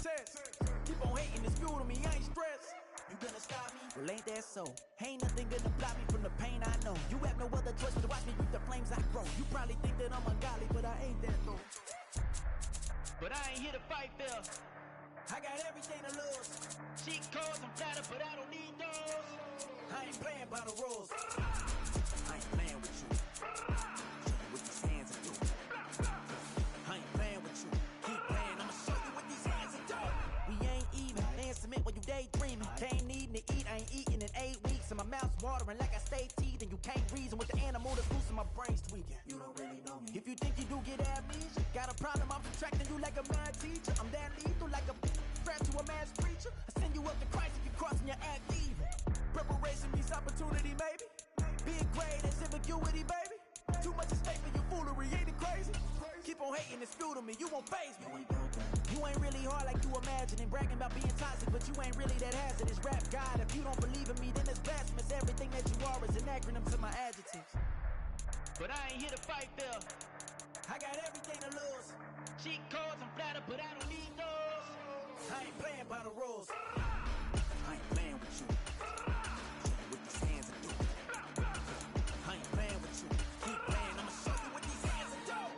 test. Keep on hating, it's fuel to me, I ain't stressed. You gonna stop me? Well, ain't that so? Ain't nothing gonna block me from the pain I know. You have no other choice but to watch me reap the flames I grow. You probably think that I'm ungodly, but I ain't that though. But I ain't here to fight there. I got everything to lose. Cheat codes, I'm flattered, but I don't need those. I ain't playing by the rules. I ain't playing with you. Show you what these hands are doing. I ain't playing with you. Keep playing, I'ma show you what these hands are doing. We ain't even. Dance submit when you daydreaming. Can't need to eat, I ain't eating in 8 weeks. And my mouth's watering like I stay teething. You can't reason with the animal that's loose and my brain's tweaking. You don't really know me. If you think you do get amnesia, got a problem, I'm subtracting you like a mad teacher. I'm that lethal like a threat to a mass preacher. I send you up to Christ if you crossing your act even. Preparation meets opportunity, maybe. Big grade and ambiguity, baby. Too much at stake for your foolery, ain't it crazy? Keep on hating, it's fuel to me, you won't faze me. You ain't really hard like you imagine and bragging about being toxic, but you ain't really that hazardous. Rap God, if you don't believe in me, then it's blasphemous. Everything that you are is an acronym to my adjectives. But I ain't here to fight there. I got everything to lose. Cheat codes, I'm flattered, but I don't need those. I ain't playing by the rules. I ain't playing with you. Show you what these hands are doing. I ain't playing with you. Keep playing, I'ma show you what these hands are doing.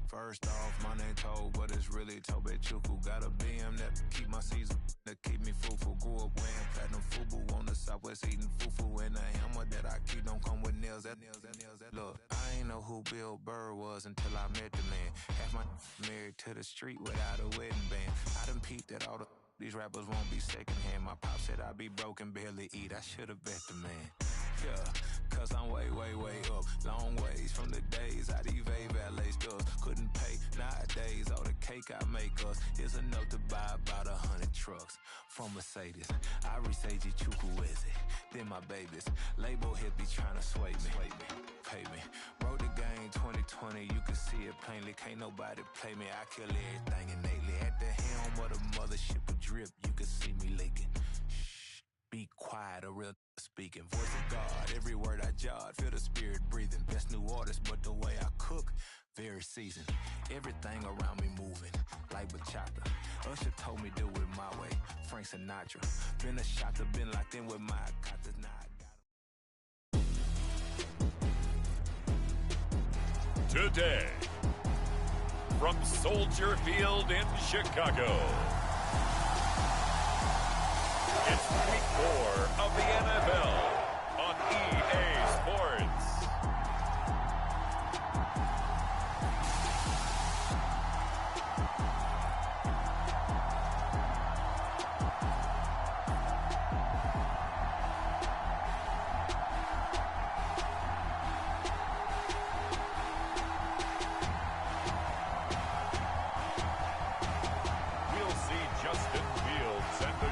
First off, my name Toad, but it's really Tobe Chuku. Got a BM that keep my season, that keep me fruitful. Grew up wearing platinum FUBU on the Southwest eating fufu. And the hammer that I keep don't come with nails. Look, I ain't know who Bill Burr was until I met the man. Half my married to the street without a wedding band. I done peeped that all these rappers won't be secondhand. My pop said I'd be broke and barely eat. I should've bet the man. Yeah, cause I'm way, way, way up. Long ways from the days I evade valet stores. Couldn't pay nowadays. All the cake I make us is enough to buy about 100 trucks from Mercedes. I resage Chukwueze. within my babies. Label hit be trying to sway me. Pay me. Wrote the game 2020, you can see it plainly. Can't nobody play me. I kill everything innately. At the helm of the mothership of drip, you can see me leaking. Shh, be quiet, a real speaking. Voice of God, every word I jot. Feel the spirit breathing. Best new artist, but the way I cook, very seasoned. Everything around me moving, like bachata. Usher told me do it my way. Frank Sinatra. Been a shotter, been locked in with my cotters. Now I got 'em. Today, from Soldier Field in Chicago, it's Week 4 of the NFL on EA Sports.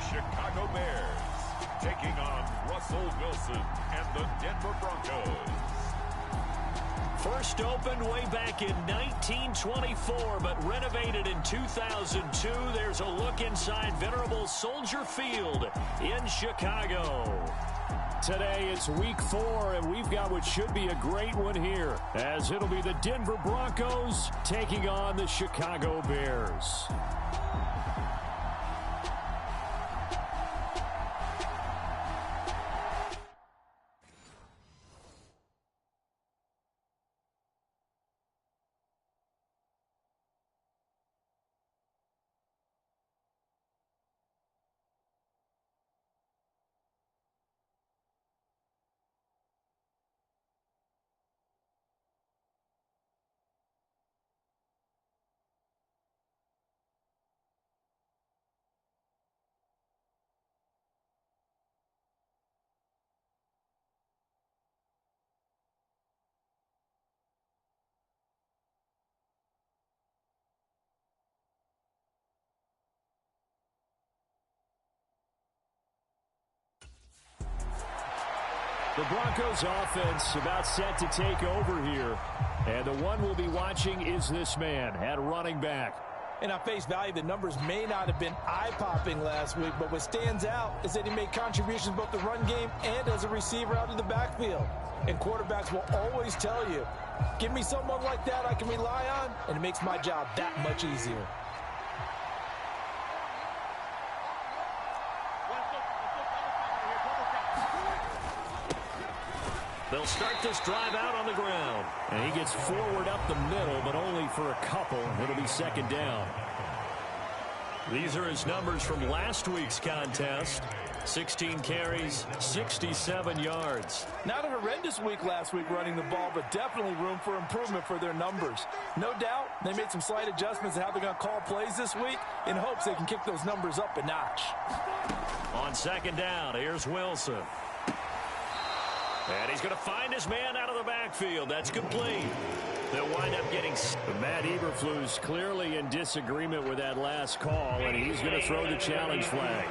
Chicago Bears taking on Russell Wilson and the Denver Broncos. First opened way back in 1924, but renovated in 2002. There's a look inside venerable Soldier Field in Chicago. Today it's Week 4, and we've got what should be a great one here, as it'll be the Denver Broncos taking on the Chicago Bears. The Broncos offense about set to take over here. And the one we'll be watching is this man at running back. And on face value, the numbers may not have been eye-popping last week, but what stands out is that he made contributions both the run game and as a receiver out of the backfield. And quarterbacks will always tell you, give me someone like that I can rely on, and it makes my job that much easier. They'll start this drive out on the ground. And he gets forward up the middle, but only for a couple. It'll be second down. These are his numbers from last week's contest. 16 carries, 67 yards. Not a horrendous week last week running the ball, but definitely room for improvement for their numbers. No doubt they made some slight adjustments in how they're going to call plays this week in hopes they can kick those numbers up a notch. On second down, here's Wilson. And he's going to find his man out of the backfield. That's complete. They'll wind up getting... Matt Eberflus clearly in disagreement with that last call, and he's going to throw the challenge flag.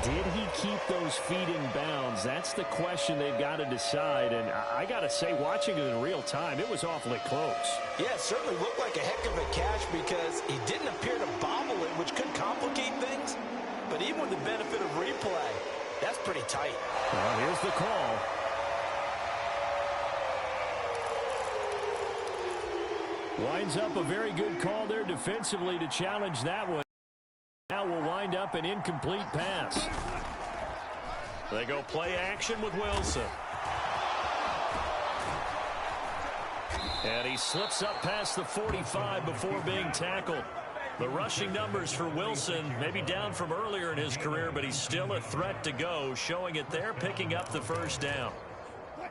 Did he keep those feet in bounds? That's the question they've got to decide. And I got to say, watching it in real time, it was awfully close. Yeah, it certainly looked like a heck of a catch because he didn't appear to bobble it, which could complicate things. But even with the benefit of replay, that's pretty tight. Well, here's the call. Winds up a very good call there defensively to challenge that one. Now will wind up an incomplete pass. They go play action with Wilson. And he slips up past the 45 before being tackled. The rushing numbers for Wilson maybe down from earlier in his career, but he's still a threat to go, showing it there, picking up the first down.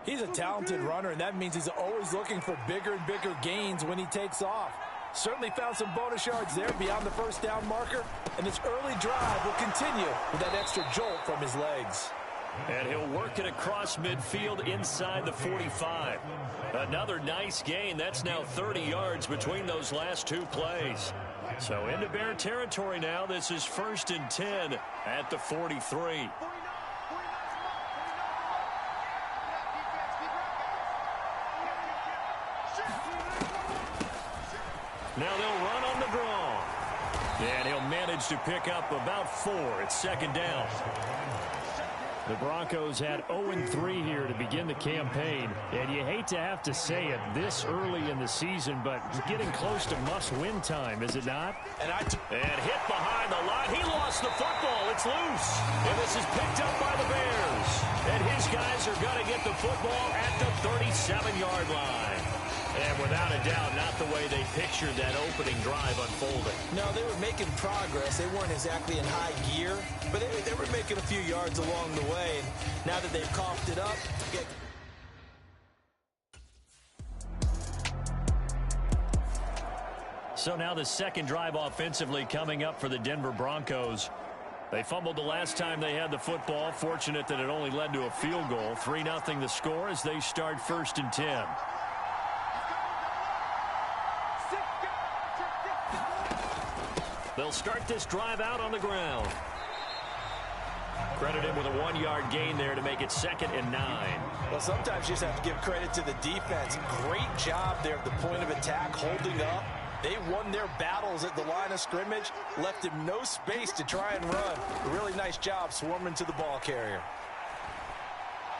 He's a talented runner, and that means he's always looking for bigger and bigger gains when he takes off. Certainly found some bonus yards there beyond the first down marker, and this early drive will continue with that extra jolt from his legs. And he'll work it across midfield inside the 45. Another nice gain. That's now 30 yards between those last two plays. So into Bear territory now. This is 1st and 10 at the 43. Now they'll run on the draw. And he'll manage to pick up about 4. It's 2nd down. The Broncos had 0-3 here to begin the campaign, and you hate to have to say it this early in the season, but getting close to must-win time, is it not? And hit behind the line. He lost the football. It's loose. And this is picked up by the Bears. And his guys are going to get the football at the 37-yard line. And without a doubt, not the way they pictured that opening drive unfolding. No, they were making progress. They weren't exactly in high gear, but they were making a few yards along the way. And now that they've coughed it up, So now the second drive offensively coming up for the Denver Broncos. They fumbled the last time they had the football. Fortunate that it only led to a field goal. 3-0 the score as they start 1st and 10. They'll start this drive out on the ground. Credit him with a 1-yard gain there to make it 2nd and 9. Well, sometimes you just have to give credit to the defense. Great job there at the point of attack, holding up. They won their battles at the line of scrimmage, left him no space to try and run. A really nice job swarming to the ball carrier.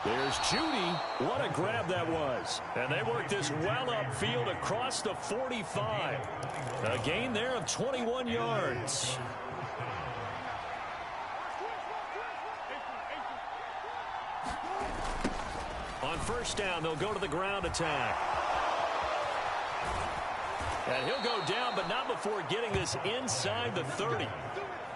There's Judy. What a grab that was. And they work this well upfield across the 45. A gain there of 21 yards. On 1st down, they'll go to the ground attack. And he'll go down, but not before getting this inside the 30.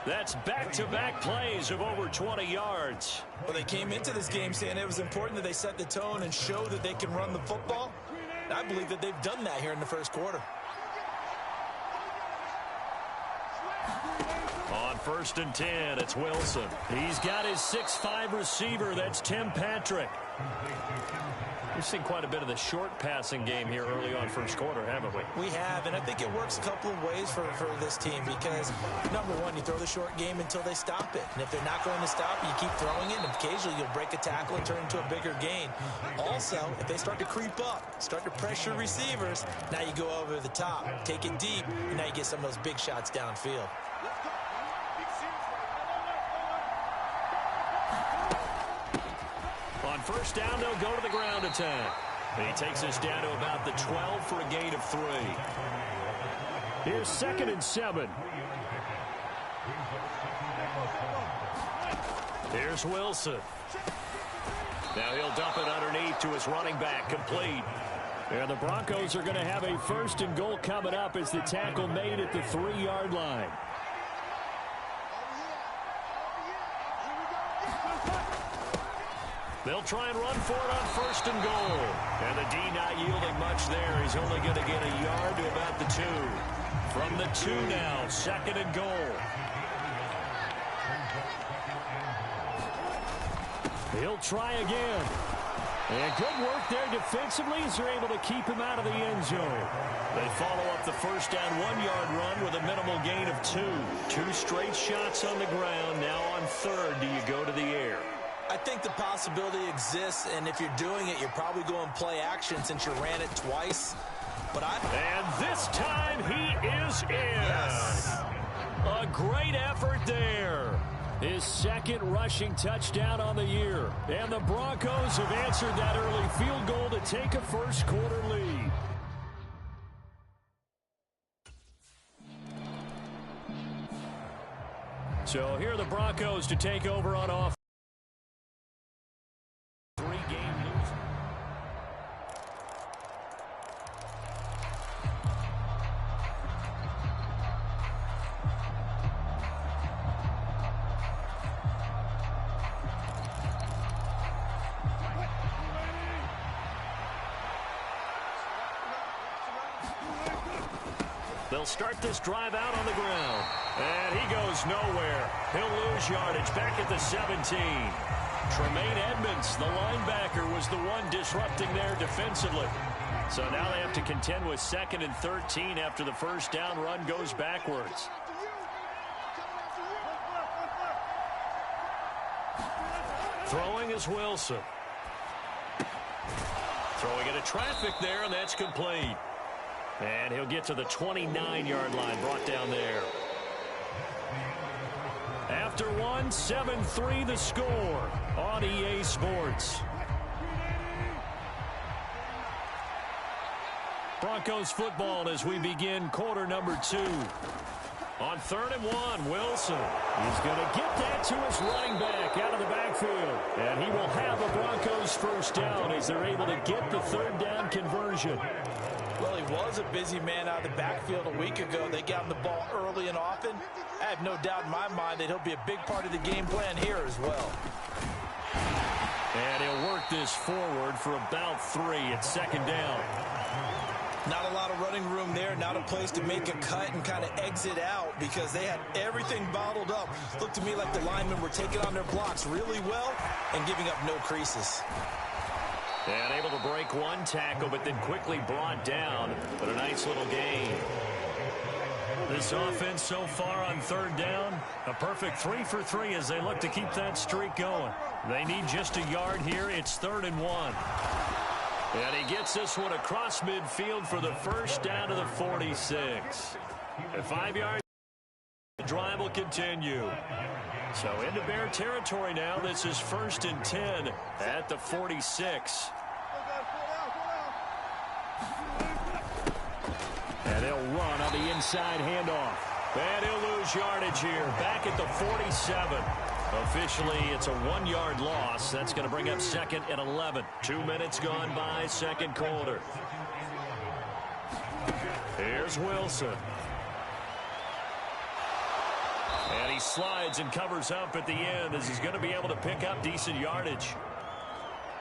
That's back-to-back plays of over 20 yards. Well, they came into this game saying it was important that they set the tone and show that they can run the football. And I believe that they've done that here in the 1st quarter. On 1st and 10, it's Wilson. He's got his 6'5 receiver. That's Tim Patrick. We've seen quite a bit of the short passing game here early on 1st quarter, haven't we? We have, and I think it works a couple of ways for this team because, number one, you throw the short game until they stop it. And if they're not going to stop it, you keep throwing it, and occasionally you'll break a tackle and turn it into a bigger gain. Also, if they start to creep up, start to pressure receivers, now you go over the top, take it deep, and now you get some of those big shots downfield. On 1st down, they'll go to the ground attack. And he takes us down to about the 12 for a gain of 3. Here's 2nd and 7. Here's Wilson. Now he'll dump it underneath to his running back, complete. And the Broncos are going to have a 1st and goal coming up as the tackle made at the 3-yard line. They'll try and run for it on 1st and goal. And the D not yielding much there. He's only going to get a yard to about the 2. From the 2 now, 2nd and goal. He'll try again. And good work there defensively as they're able to keep him out of the end zone. They follow up the 1st down 1-yard run with a minimal gain of 2. 2 straight shots on the ground. Now on 3rd, do you go to the air? I think the possibility exists, and if you're doing it, you're probably going play action since you ran it twice. And this time he is in. Yes. A great effort there. His 2nd rushing touchdown on the year. And the Broncos have answered that early field goal to take a 1st quarter lead. So here are the Broncos to take over on offense. They'll start this drive out on the ground. And he goes nowhere. He'll lose yardage back at the 17. Tremaine Edmonds, the linebacker, was the one disrupting there defensively. So now they have to contend with 2nd and 13 after the first down run goes backwards. Throwing is Wilson. Throwing into traffic there, and that's complete. And he'll get to the 29-yard line, brought down there. After one, 7-3 the score on EA Sports. Broncos football as we begin quarter number 2. On 3rd and 1, Wilson. He's going to get that to his running back out of the backfield. And he will have a Broncos first down as they're able to get the 3rd down conversion. Well, he was a busy man out of the backfield a week ago. They got him the ball early and often. I have no doubt in my mind that he'll be a big part of the game plan here as well. And he'll work this forward for about 3 at 2nd down. Not a lot of running room there, not a place to make a cut and kind of exit out because they had everything bottled up. Looked to me like the linemen were taking on their blocks really well and giving up no creases. And able to break one tackle, but then quickly brought down. But a nice little gain. This offense so far on 3rd down, a perfect 3 for 3 as they look to keep that streak going. They need just a yard here. It's 3rd and 1. And he gets this one across midfield for the first down to the 46. At 5 yards, the drive will continue. So into Bear territory now. This is 1st and 10 at the 46. And they'll run on the inside handoff. And he'll lose yardage here. Back at the 47. Officially, it's a 1-yard loss. That's going to bring up 2nd and 11. 2 minutes gone by, 2nd quarter. Here's Wilson. And he slides and covers up at the end as he's going to be able to pick up decent yardage.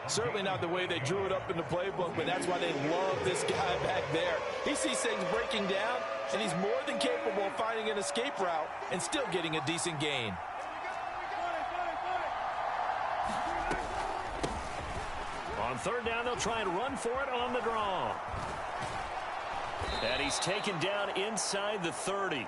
Certainly not the way they drew it up in the playbook, but that's why they love this guy back there. He sees things breaking down, and he's more than capable of finding an escape route and still getting a decent gain. On 3rd down, they'll try and run for it on the draw. And he's taken down inside the 30.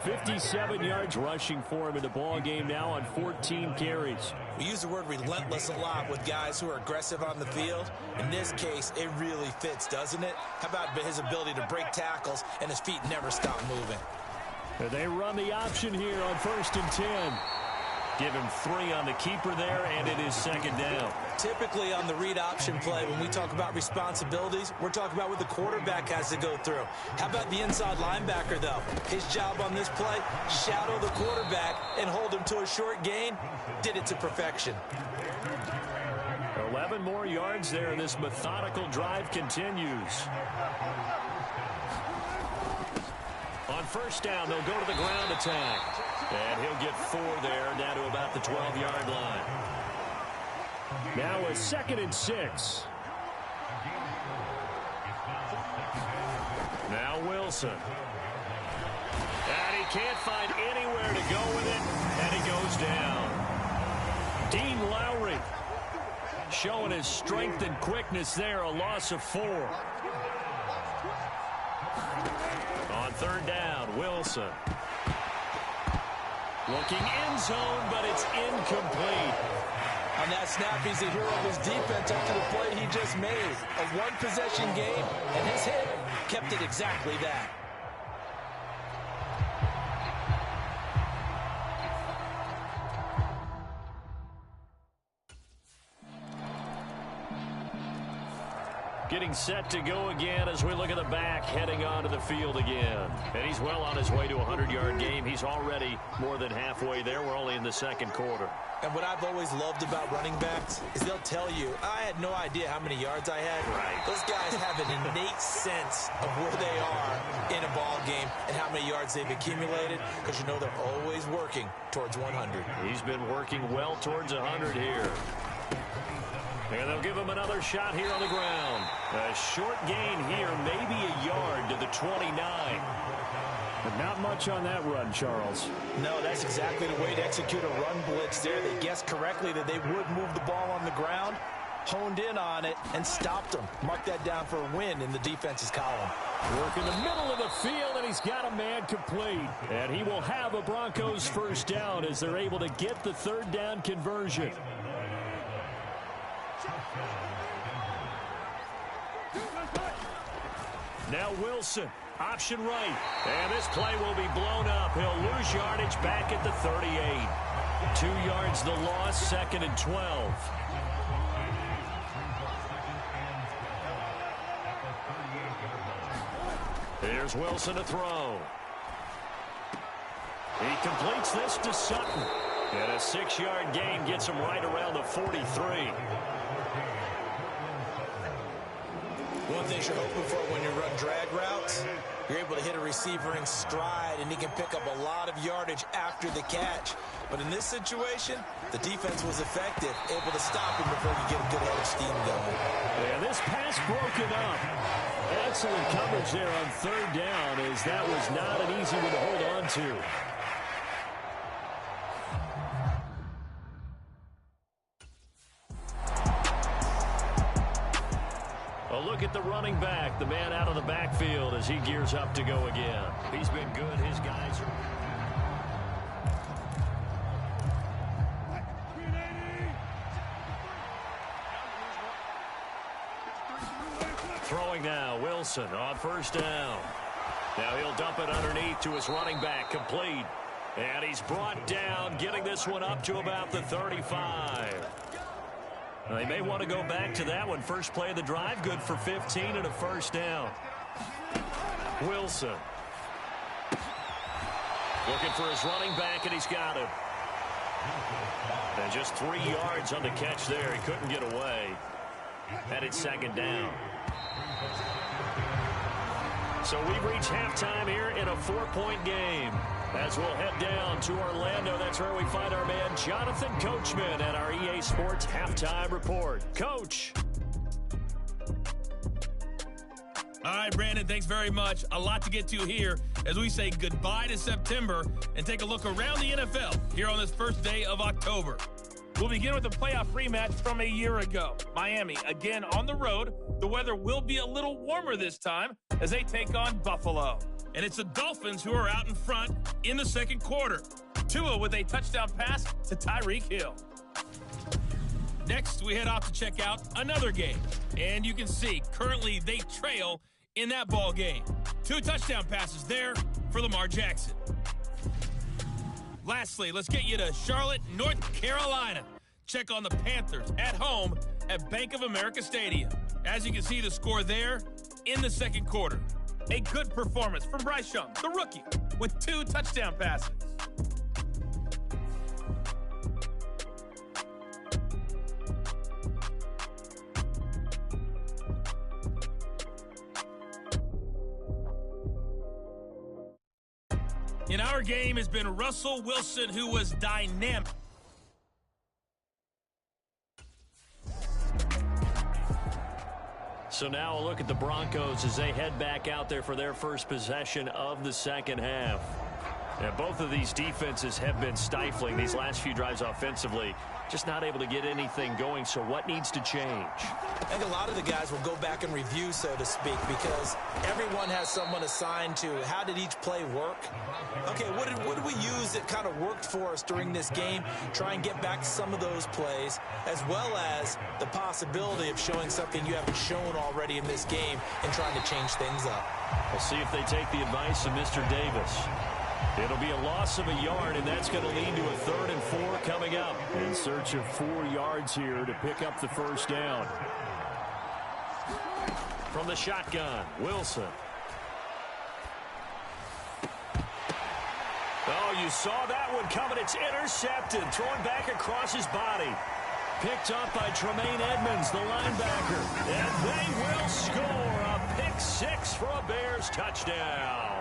57 yards rushing for him in the ball game now on 14 carries. We use the word relentless a lot with guys who are aggressive on the field. In this case, it really fits, doesn't it? How about his ability to break tackles and his feet never stop moving? And they run the option here on 1st and 10. Give him 3 on the keeper there, and it is 2nd down. Typically on the read option play, when we talk about responsibilities, we're talking about what the quarterback has to go through. How about the inside linebacker, though? His job on this play, shadow the quarterback and hold him to a short gain. Did it to perfection. 11 more yards there. This methodical drive continues. On 1st down, they'll go to the ground attack. And he'll get 4 there, down to about the 12-yard line. Now a 2nd and 6. Now Wilson. And he can't find anywhere to go with it, and he goes down. Dean Lowry showing his strength and quickness there, a loss of 4. On 3rd down, Wilson. Looking end zone, but it's incomplete. On that snap, he's the hero of his defense after the play he just made. A one-possession game, and his hit kept it exactly that. Getting set to go again as we look at the back, heading onto the field again. And he's well on his way to a 100-yard game. He's already more than halfway there. We're only in the 2nd quarter. And what I've always loved about running backs is they'll tell you, I had no idea how many yards I had. Right. Those guys have an innate sense of where they are in a ball game and how many yards they've accumulated, because you know they're always working towards 100. He's been working well towards 100 here. And they'll give him another shot here on the ground. A short gain here, maybe a yard to the 29. But not much on that run, Charles. No, that's exactly the way to execute a run blitz there. They guessed correctly that they would move the ball on the ground. honed in on it and stopped them. Mark that down for a win in the defense's column. Work in the middle of the field, and he's got a man complete. And he will have a Broncos first down as they're able to get the third down conversion. Now Wilson, option right. And this play will be blown up. He'll lose yardage back at the 38. 2 yards the loss, 2nd and 12. Here's Wilson to throw. He completes this to Sutton. And a 6-yard gain gets him right around the 43. One thing you're hoping for when you run drag routes, you're able to hit a receiver in stride, and he can pick up a lot of yardage after the catch. But in this situation, the defense was effective, able to stop him before you get a good head of steam going. And this pass broken up. Excellent coverage there on third down, as that was not an easy one to hold on to. A look at the running back, the man out of the backfield as he gears up to go again. He's been good. His guys are... Throwing now, Wilson on first down. Now he'll dump it underneath to his running back, complete. And he's brought down, getting this one up to about the 35. They may want to go back to that one. First play of the drive, good for 15 and a first down. Wilson. Looking for his running back, and he's got him. And just 3 yards on the catch there. He couldn't get away. Headed 2nd down. So we've reached halftime here in a 4-point game. As we'll head down to Orlando, that's where we find our man Jonathan Coachman at our EA Sports Halftime Report. Coach. All right, Brandon, thanks very much. A lot to get to here as we say goodbye to September and take a look around the NFL here on this first day of October. We'll begin with a playoff rematch from a year ago. Miami, again on the road. The weather will be a little warmer this time as they take on Buffalo. And it's the Dolphins who are out in front in the second quarter. Tua with a touchdown pass to Tyreek Hill. Next, we head off to check out another game. And you can see, currently they trail in that ball game. 2 touchdown passes there for Lamar Jackson. Lastly, let's get you to Charlotte, North Carolina. Check on the Panthers at home at Bank of America Stadium. As you can see, the score there in the second quarter. A good performance from Bryce Young, the rookie, with 2 touchdown passes. In our game has been Russell Wilson, who was dynamic. So now a look at the Broncos as they head back out there for their first possession of the second half. And both of these defenses have been stifling these last few drives offensively. Just not able to get anything going, so what needs to change? I think a lot of the guys will go back and review, so to speak, because everyone has someone assigned to how did each play work. Okay, what did we use that kind of worked for us during this game? Try and get back to some of those plays, as well as the possibility of showing something you haven't shown already in this game and trying to change things up. We'll see if they take the advice of Mr. Davis. It'll be a loss of a yard, and that's going to lead to a 3rd and 4 coming up. In search of 4 yards here to pick up the first down. From the shotgun, Wilson. Oh, you saw that one coming. It's intercepted. Thrown back across his body. Picked up by Tremaine Edmonds, the linebacker. And they will score a pick 6 for a Bears touchdown.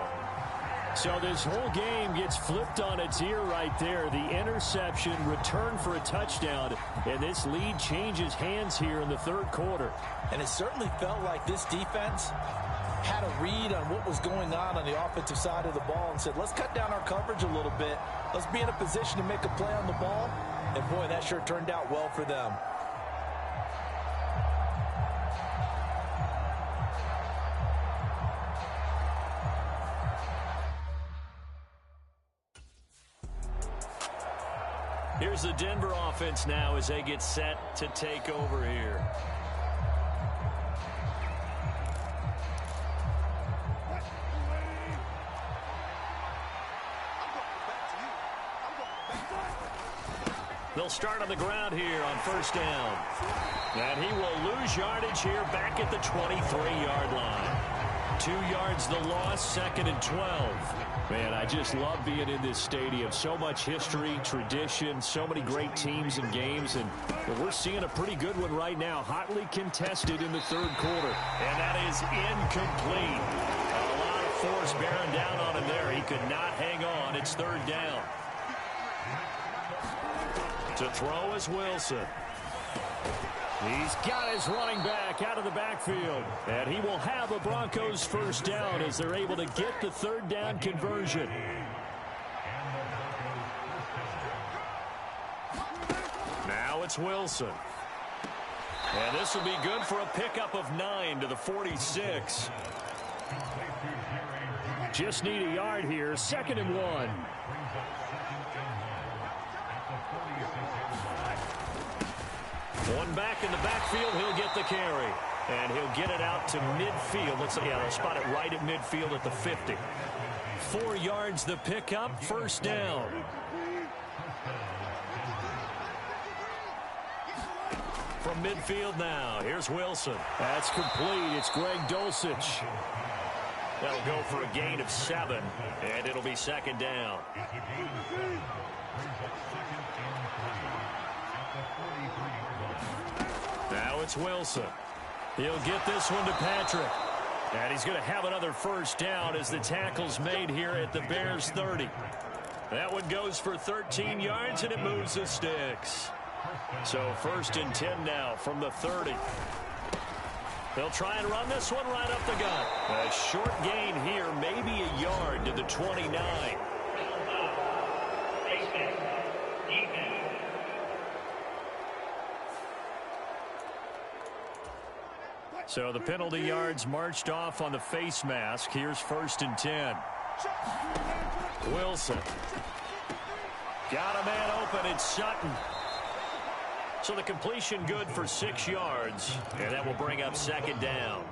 So this whole game gets flipped on its ear right there. The interception, return for a touchdown, and this lead changes hands here in the third quarter. And it certainly felt like this defense had a read on what was going on the offensive side of the ball and said, let's cut down our coverage a little bit. Let's be in a position to make a play on the ball. And, boy, that sure turned out well for them. Here's the Denver offense now as they get set to take over here. They'll start on the ground here on first down. And he will lose yardage here back at the 23-yard line. 2 yards the loss, 2nd and 12. Man, I just love being in this stadium. So much history, tradition, so many great teams and games. And we're seeing a pretty good one right now. Hotly contested in the 3rd quarter. And that is incomplete. A lot of force bearing down on him there. He could not hang on. It's 3rd down. To throw is Wilson. He's got his running back out of the backfield. And he will have a Broncos first down as they're able to get the 3rd down conversion. Now it's Wilson. And this will be good for a pickup of 9 to the 46. Just need a yard here. 2nd and 1. One back in the backfield, he'll get the carry. And he'll get it out to midfield. They'll spot it right at midfield at the 50. 4 yards the pickup, first down. From midfield now, here's Wilson. That's complete. It's Greg Dulcich. That'll go for a gain of 7, and it'll be 2nd down. Now it's Wilson. He'll get this one to Patrick. And he's going to have another first down as the tackle's made here at the Bears 30. That one goes for 13 yards, and it moves the sticks. So 1st and 10 now from the 30. They'll try and run this one right up the gut. A short gain here, maybe a yard to the 29. So the penalty yards marched off on the face mask. Here's 1st and 10. Wilson. Got a man open. It's Sutton. So the completion good for 6 yards. And that will bring up 2nd down.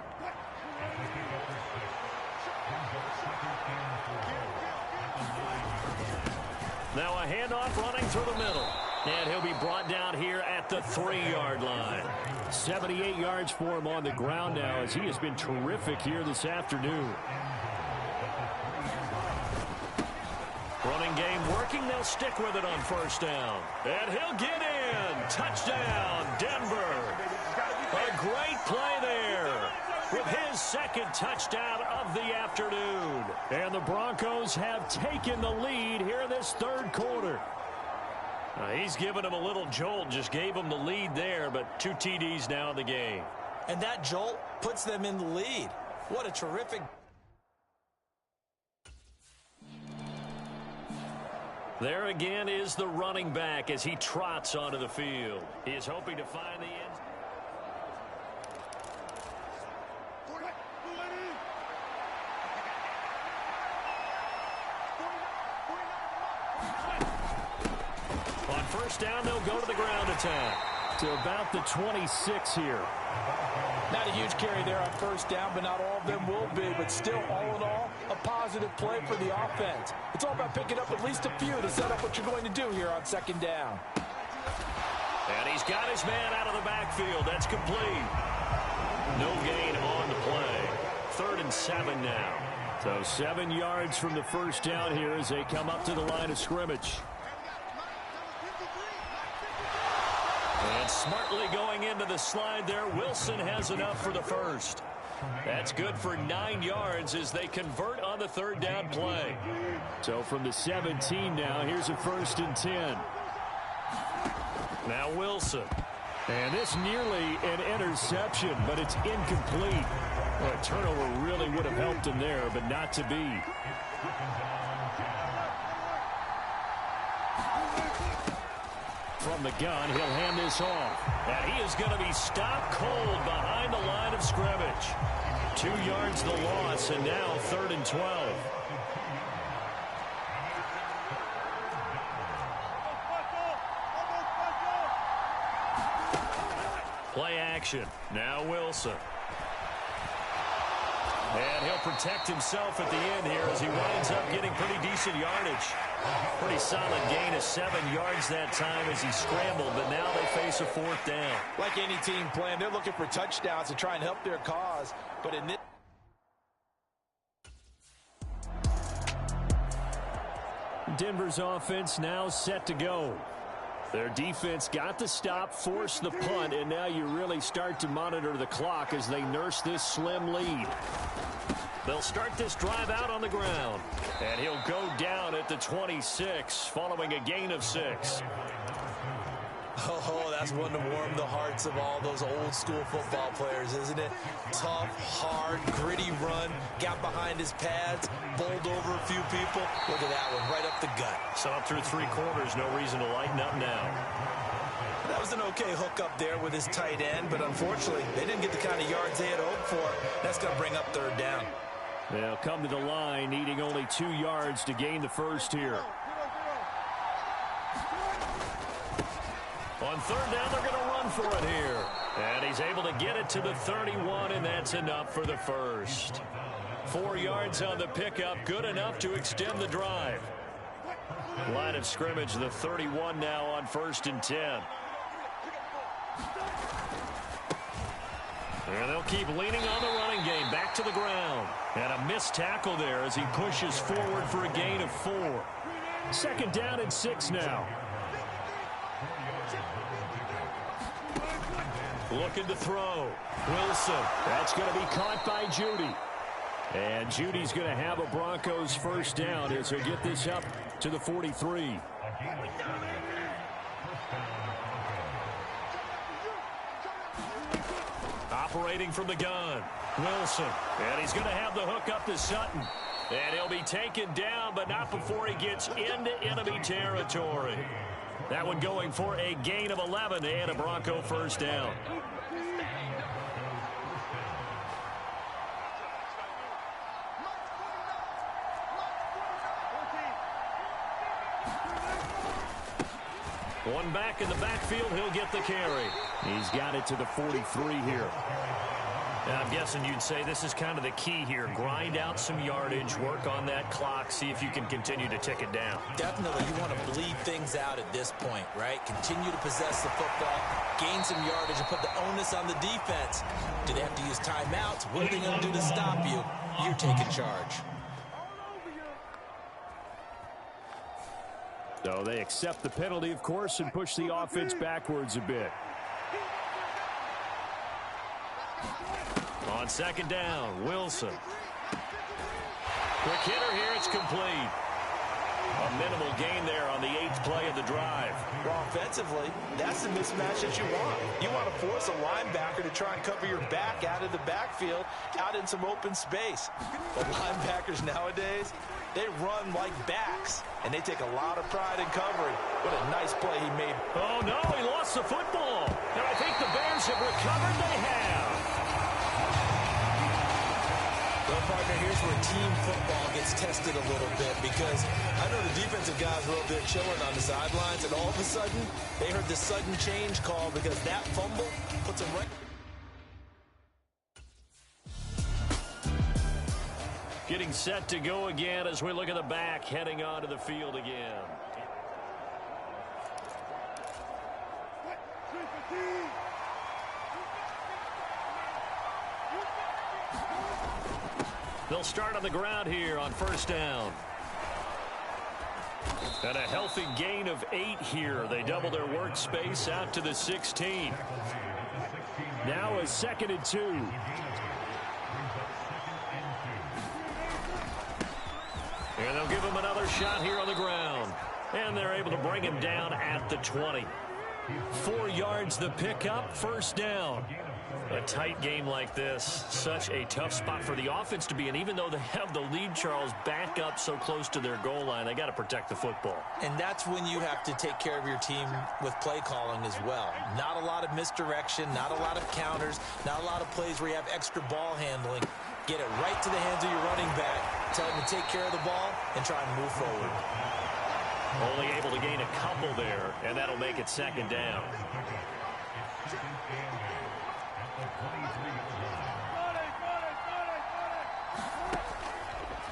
Now a handoff running through the middle. And he'll be brought down here at the 3-yard line. 78 yards for him on the ground now as he has been terrific here this afternoon. Running game working. They'll stick with it on first down. And he'll get in. Touchdown, Denver. A great play there with his 2nd touchdown of the afternoon. And the Broncos have taken the lead here in this 3rd quarter. He's given him a little jolt, just gave him the lead there, but 2 TDs now in the game. And that jolt puts them in the lead. What a terrific... There again is the running back as he trots onto the field. He is hoping to find the end. On first down, they'll go to the ground attack to about the 26 here. Not a huge carry there on first down, but not all of them will be. But still, all in all, a positive play for the offense. It's all about picking up at least a few to set up what you're going to do here on 2nd down. And he's got his man out of the backfield. That's complete. No gain on the play. 3rd and 7 now. So 7 yards from the first down here as they come up to the line of scrimmage. And smartly going into the slide there, Wilson has enough for the first. That's good for 9 yards as they convert on the 3rd down play. So from the 17 now, here's a 1st and 10. Now Wilson. And this nearly an interception, but it's incomplete. Well, a turnover really would have helped him there, but not to be. From the gun, he'll hand this off. And he is going to be stopped cold behind the line of scrimmage. 2 yards the loss, and now 3rd and 12. Play action. Now Wilson. And he'll protect himself at the end here as he winds up getting pretty decent yardage. Pretty solid gain of 7 yards that time as he scrambled, but now they face a 4th down. Like any team plan, they're looking for touchdowns to try and help their cause. But in this Denver's offense now set to go. Their defense got the stop, forced the punt, and now you really start to monitor the clock as they nurse this slim lead. They'll start this drive out on the ground, and he'll go down at the 26 following a gain of 6. Oh, that's one to warm the hearts of all those old school football players, isn't it? Tough, hard, gritty run, got behind his pads, bowled over a few people. Look at that one, right up the gut. So up through 3 quarters, no reason to lighten up now. That was an okay hook up there with his tight end, but unfortunately, they didn't get the kind of yards they had hoped for. That's going to bring up 3rd down. They'll come to the line, needing only 2 yards to gain the first here. On 3rd down, they're going to run for it here. And he's able to get it to the 31, and that's enough for the first. 4 yards on the pickup, good enough to extend the drive. Line of scrimmage, the 31 now on 1st and 10. And they'll keep leaning on the running game, back to the ground. And a missed tackle there as he pushes forward for a gain of 4. 2nd down and 6 now. Looking to throw. Wilson. That's going to be caught by Judy. And Judy's going to have a Broncos 1st down as they get this up to the 43. Operating from the gun. Wilson. And he's going to have the hook up to Sutton. And he'll be taken down, but not before he gets into enemy territory. That one going for a gain of 11 and a Bronco 1st down. One back in the backfield, he'll get the carry. He's got it to the 43 here. And I'm guessing you'd say this is kind of the key here. Grind out some yardage, work on that clock, see if you can continue to tick it down. Definitely, you want to bleed things out at this point, right? Continue to possess the football, gain some yardage, and put the onus on the defense. Do they have to use timeouts? What are they going to do to stop you? You're taking charge. So they accept the penalty, of course, and push the offense backwards a bit. On 2nd down, Wilson. Quick hitter here, it's complete. A minimal gain there on the 8th play of the drive. Well, offensively, that's the mismatch that you want. You want to force a linebacker to try and cover your back out of the backfield, out in some open space. But linebackers nowadays, they run like backs, and they take a lot of pride in covering. What a nice play he made. Oh, no, he lost the football. And I think the Bears have recovered. They have. Well, partner, here's where team football gets tested a little bit, because I know the defensive guys were over there chilling on the sidelines, and all of a sudden, they heard the sudden change call because that fumble puts them right. Getting set to go again as we look at the back, heading onto the field again. They'll start on the ground here on 1st down. And a healthy gain of 8 here. They double their workspace out to the 16. Now a 2nd and 2. And they'll give him another shot here on the ground. And they're able to bring him down at the 20. 4 yards the pickup, 1st down. A tight game like this, such a tough spot for the offense to be in. Even though they have the lead, Charles, back up so close to their goal line, they got to protect the football. And that's when you have to take care of your team with play calling as well. Not a lot of misdirection, not a lot of counters, not a lot of plays where you have extra ball handling. Get it right to the hands of your running back, tell him to take care of the ball, and try and move forward. Only able to gain a couple there, and that'll make it 2nd down.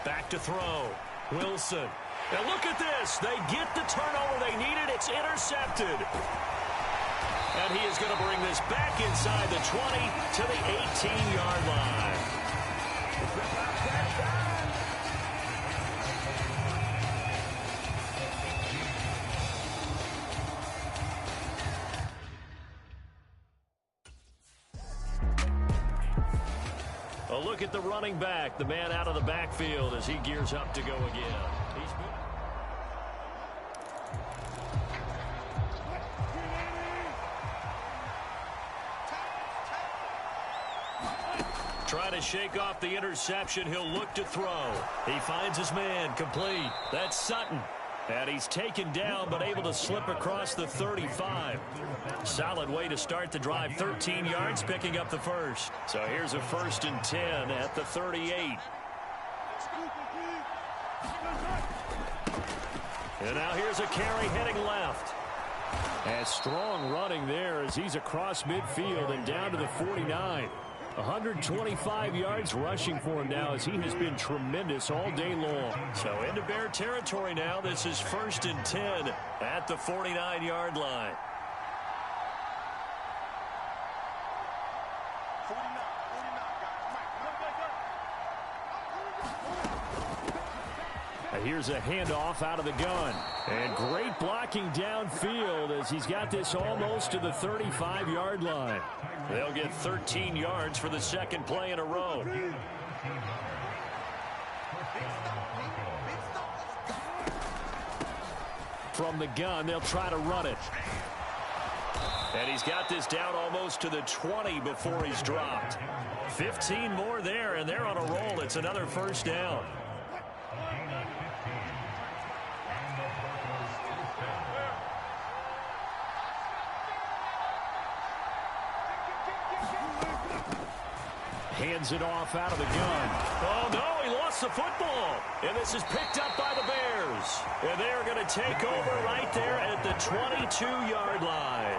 Back to throw. Wilson. And look at this. They get the turnover they needed. It's intercepted. And he is going to bring this back inside the 20 to the 18-yard line. A look at the running back, the man out of the backfield as he gears up to go again. Trying to shake off the interception. He'll look to throw. He finds his man complete. That's Sutton. And he's taken down but able to slip across the 35. Solid way to start the drive. 13 yards, picking up the first. So here's a 1st and 10 at the 38. And now here's a carry heading left. And strong running there as he's across midfield and down to the 49. 125 yards rushing for him now as he has been tremendous all day long. So into Bear territory now. This is 1st and 10 at the 49-yard line. Here's a handoff out of the gun. And great blocking downfield as he's got this almost to the 35-yard line. They'll get 13 yards for the second play in a row. From the gun, they'll try to run it. And he's got this down almost to the 20 before he's dropped. 15 more there, and they're on a roll. It's another 1st down. Hands it off out of the gun. Oh, no, he lost the football. And this is picked up by the Bears. And they're going to take over right there at the 22-yard line.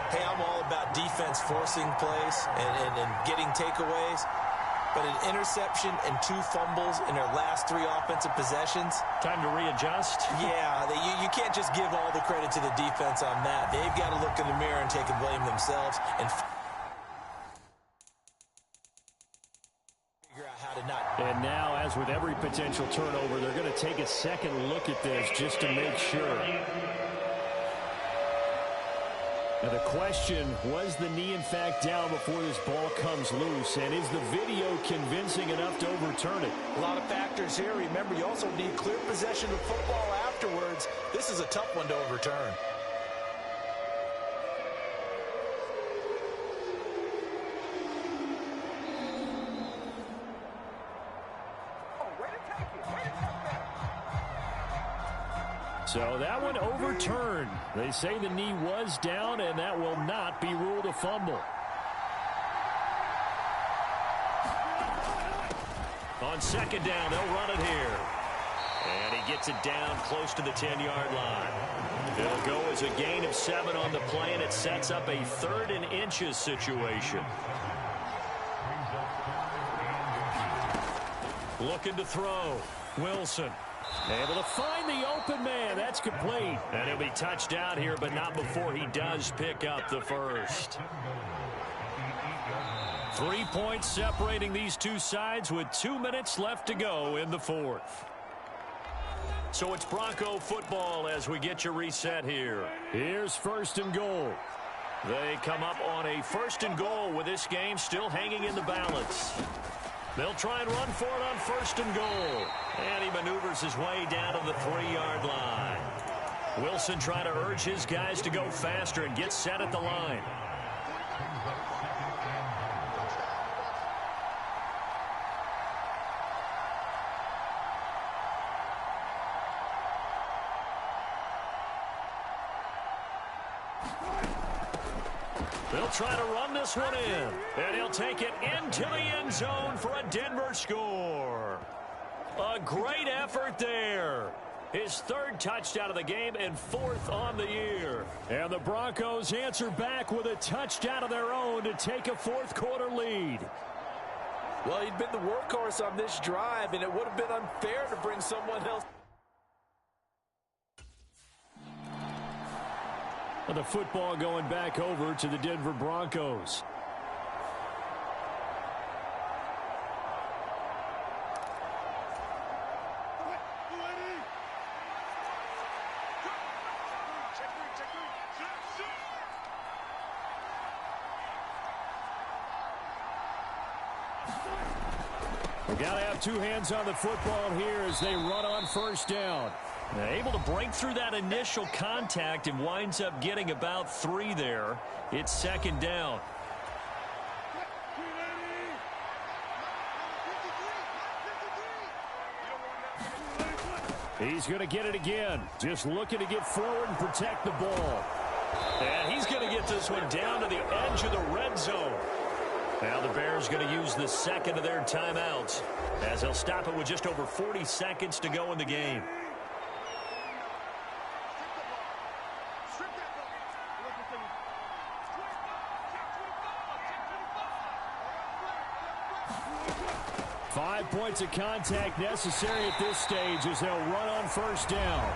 Hey, I'm all about defense forcing plays and getting takeaways. But an interception and 2 fumbles in their last 3 offensive possessions. Time to readjust? Yeah, you can't just give all the credit to the defense on that. They've got to look in the mirror and take the blame themselves and And now, as with every potential turnover, they're going to take a second look at this just to make sure. Now the question, was the knee in fact down before this ball comes loose? And is the video convincing enough to overturn it? A lot of factors here. Remember, you also need clear possession of football afterwards. This is a tough one to overturn. So that one overturned. They say the knee was down, and that will not be ruled a fumble. On 2nd down, they'll run it here. And he gets it down close to the 10-yard line. It'll go as a gain of 7 on the play, and it sets up a 3rd and inches situation. Looking to throw. Wilson. Able to find the open man. That's complete. And he'll be touched out here, but not before he does pick up the first. 3 points separating these two sides with 2 minutes left to go in the 4th. So it's Bronco football as we get you reset here. Here's 1st and goal. They come up on a 1st and goal with this game still hanging in the balance. They'll try and run for it on 1st and goal. And he maneuvers his way down to the 3-yard line. Wilson trying to urge his guys to go faster and get set at the line. They'll try to run this one in. And he'll take it into the end zone for a Denver score. A great effort there. his third touchdown of the game and fourth on the year. And the Broncos answer back with a touchdown of their own to take a fourth-quarter lead. Well, he'd been the workhorse on this drive, and it would have been unfair to bring someone else. The football going back over to the Denver Broncos. Got to have two hands on the football here as they run on first down. Able to break through that initial contact and winds up getting about 3 there. It's second down. He's going to get it again. Just looking to get forward and protect the ball. And he's going to get this one down to the edge of the red zone. Now the Bears going to use the second of their timeouts as they'll stop it with just over 40 seconds to go in the game. Five points of contact necessary at this stage as they'll run on first down.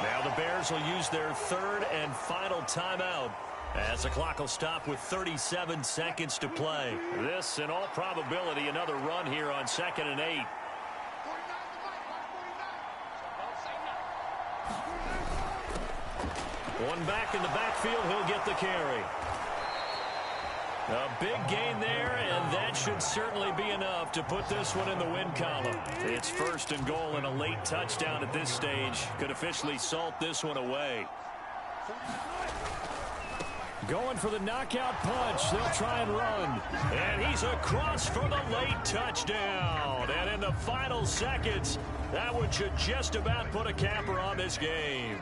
Now the Bears will use their third and final timeout as the clock will stop with 37 seconds to play. This, in all probability, another run here on 2nd and 8. One back in the backfield, he'll get the carry. A big gain there, and that should certainly be enough to put this one in the win column. It's 1st and goal and a late touchdown at this stage could officially salt this one away. Going for the knockout punch. They'll try and run. And he's across for the late touchdown. And in the final seconds, that one should just about put a capper on this game.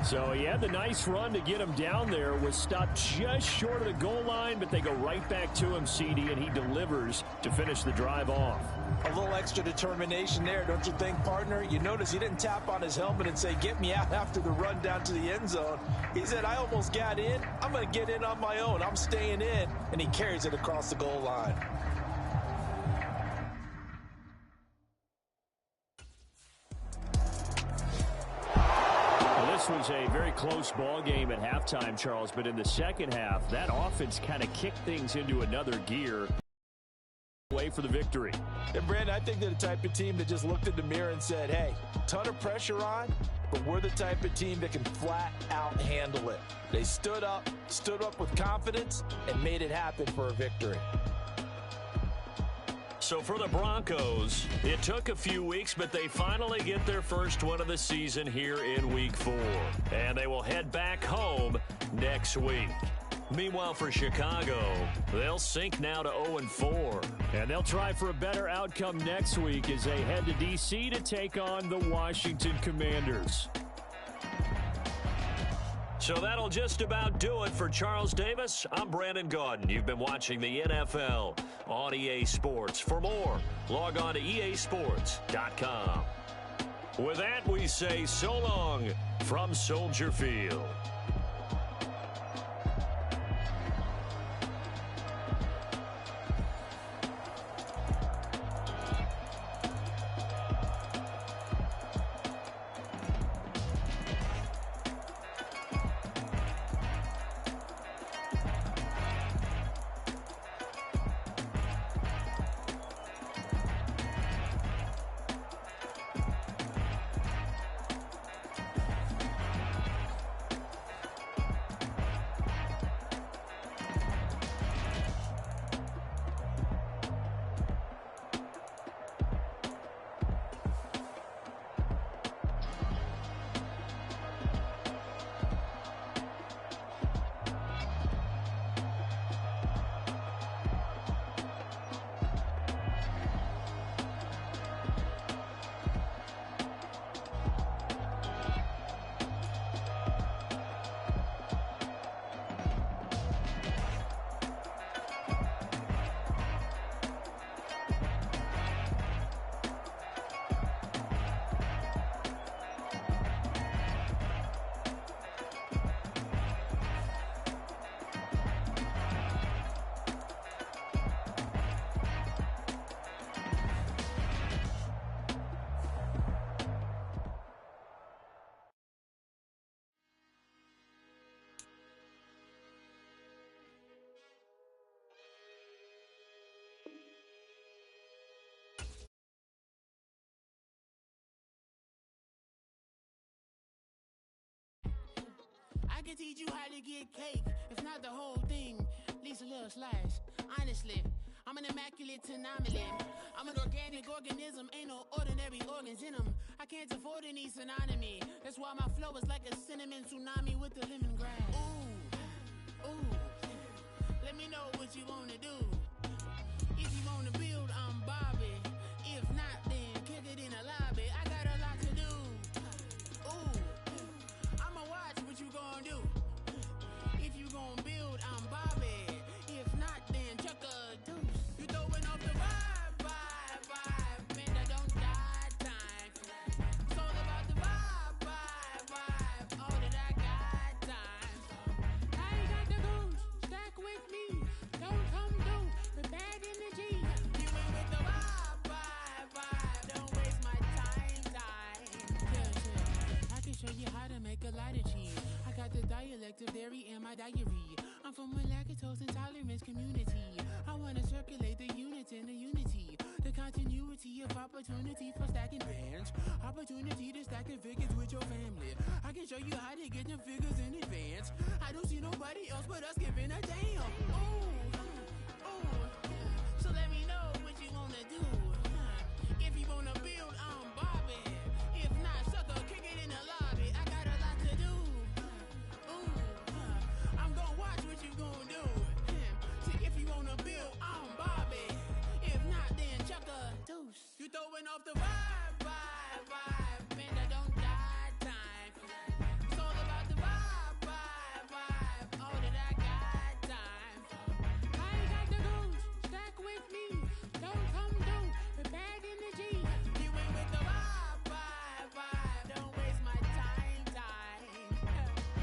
So he had the nice run to get him down there. Was stopped just short of the goal line, but they go right back to him, CD, and he delivers to finish the drive off. A little extra determination there, don't you think, partner? You notice he didn't tap on his helmet and say, get me out after the run down to the end zone. He said, I almost got in. I'm going to get in on my own. I'm staying in. And he carries it across the goal line. This was a very close ball game at halftime, Charles, but in the second half, that offense kind of kicked things into another gear. Way for the victory. And Brandon, I think they're the type of team that just looked in the mirror and said, hey, ton of pressure on, but we're the type of team that can flat out handle it. They stood up with confidence, and made it happen for a victory. So for the Broncos, it took a few weeks, but they finally get their first one of the season here in Week 4. And they will head back home next week. Meanwhile, for Chicago, they'll sink now to 0-4. And they'll try for a better outcome next week as they head to D.C. to take on the Washington Commanders. So that'll just about do it for Charles Davis. I'm Brandon Gaudin. You've been watching the NFL on EA Sports. For more, log on to easports.com. With that, we say so long from Soldier Field. I can teach you how to get cake. If not the whole thing, at least a little slice. Honestly, I'm an immaculate anomaly. I'm an organic organism, ain't no ordinary organs in them. I can't afford any synonymy. That's why my flow is like a cinnamon tsunami with the lemongrass. Ooh, ooh. Let me know what you wanna do. If you wanna build, I'm Bobby. If not, then kick it in the lobby. I got a lot to do. Ooh, I'ma watch what you gonna do. If you gonna build, I'm Bobby. If not, then chuck a deuce. You throwing off the vibe. Man, I don't die time. It's all about the vibe. All that I got time. I ain't got the goose. Stack with me. Don't come through with bad energy. You ain't with the vibe. Don't waste my time. Yeah. I can show you how to make a lot of cheese. I got the dialect of dairy in my diary. I'm from a lactose intolerance community. I wanna circulate the units in the unity. The continuity of opportunity for stacking bands. Opportunity to stack the figures with your family. I can show you how to get them figures in advance. I don't see nobody else but us giving a damn. Ooh. So let me know what you wanna do. If you wanna build, I'm Bobby. If not, sucker, kick it in the lobby. I got a lot to do. I'm gonna watch what you gonna do. See, if you wanna build, I'm Bobby. If not, then chuck a deuce. You throwing off the vibe. Man, I don't die time. It's all about the vibe. All that I got time. I ain't got the goose. Stack with me. Don't come through with bad energy. You ain't with the vibe. Don't waste my time.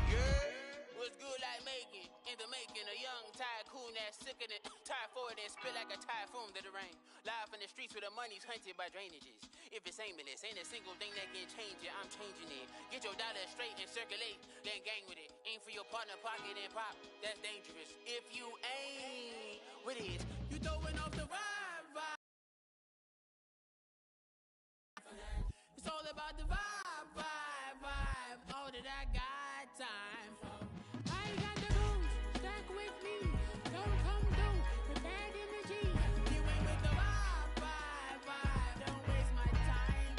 Yeah, what's good like making? In the making, a young tycoon that's sick of it. Tired for it and spit like a typhoon to the rain. Live in the streets where the money's hunted by drainages. If it's aimless, ain't a single thing that can change it. I'm changing it. Get your dollar straight and circulate, then gang with it. Aim for your partner, pocket and pop. That's dangerous. If you ain't with it, you throwing off the vibe. It's all about the vibe. All that I got time. I ain't got the goose. Stack with me. Don't come through with bad energy. You ain't with the vibe. Don't waste my time.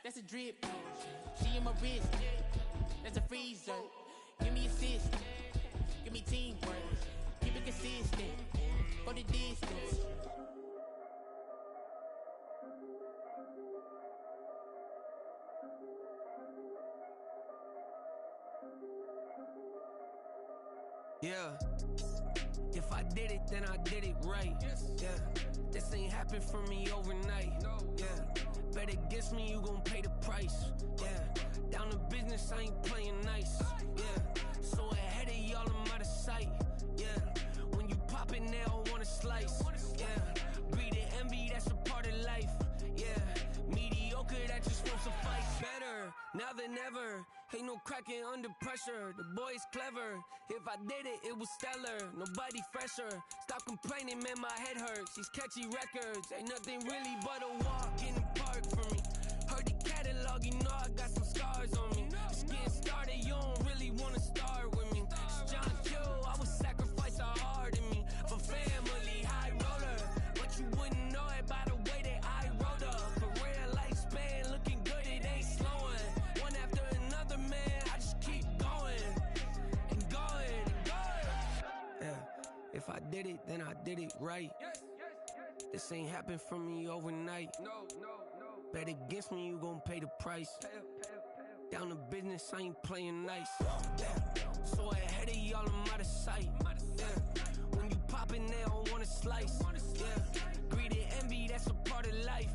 That's a drip. She in my wrist. That's a freezer. Give me assist. Give me teamwork. Keep it consistent. For the distance. Yeah. If I did it, then I did it right. Yeah. This ain't happened for me overnight. Yeah. Bet against me, you gon' pay the price. Yeah. Down to business, I ain't playing nice. Yeah. So ahead of y'all, I'm out of sight. Yeah. When you pop it, they don't wanna slice. Yeah. Breed and envy, that's a part of life. Yeah. Mediocre, that just won't suffice. Better now than ever. Ain't no cracking under pressure. The boy's clever. If I did it, it was stellar. Nobody fresher. Stop complaining, man, my head hurts. These catchy records ain't nothing really but a walk in the park for me. Heard the catalog If I did it, then I did it right. This ain't happened for me overnight. Bet against me, you gon' pay the price. Down to business, I ain't playing nice. So ahead of y'all, I'm out of sight. When you poppin', they don't wanna slice. Greed and envy, that's a part of life.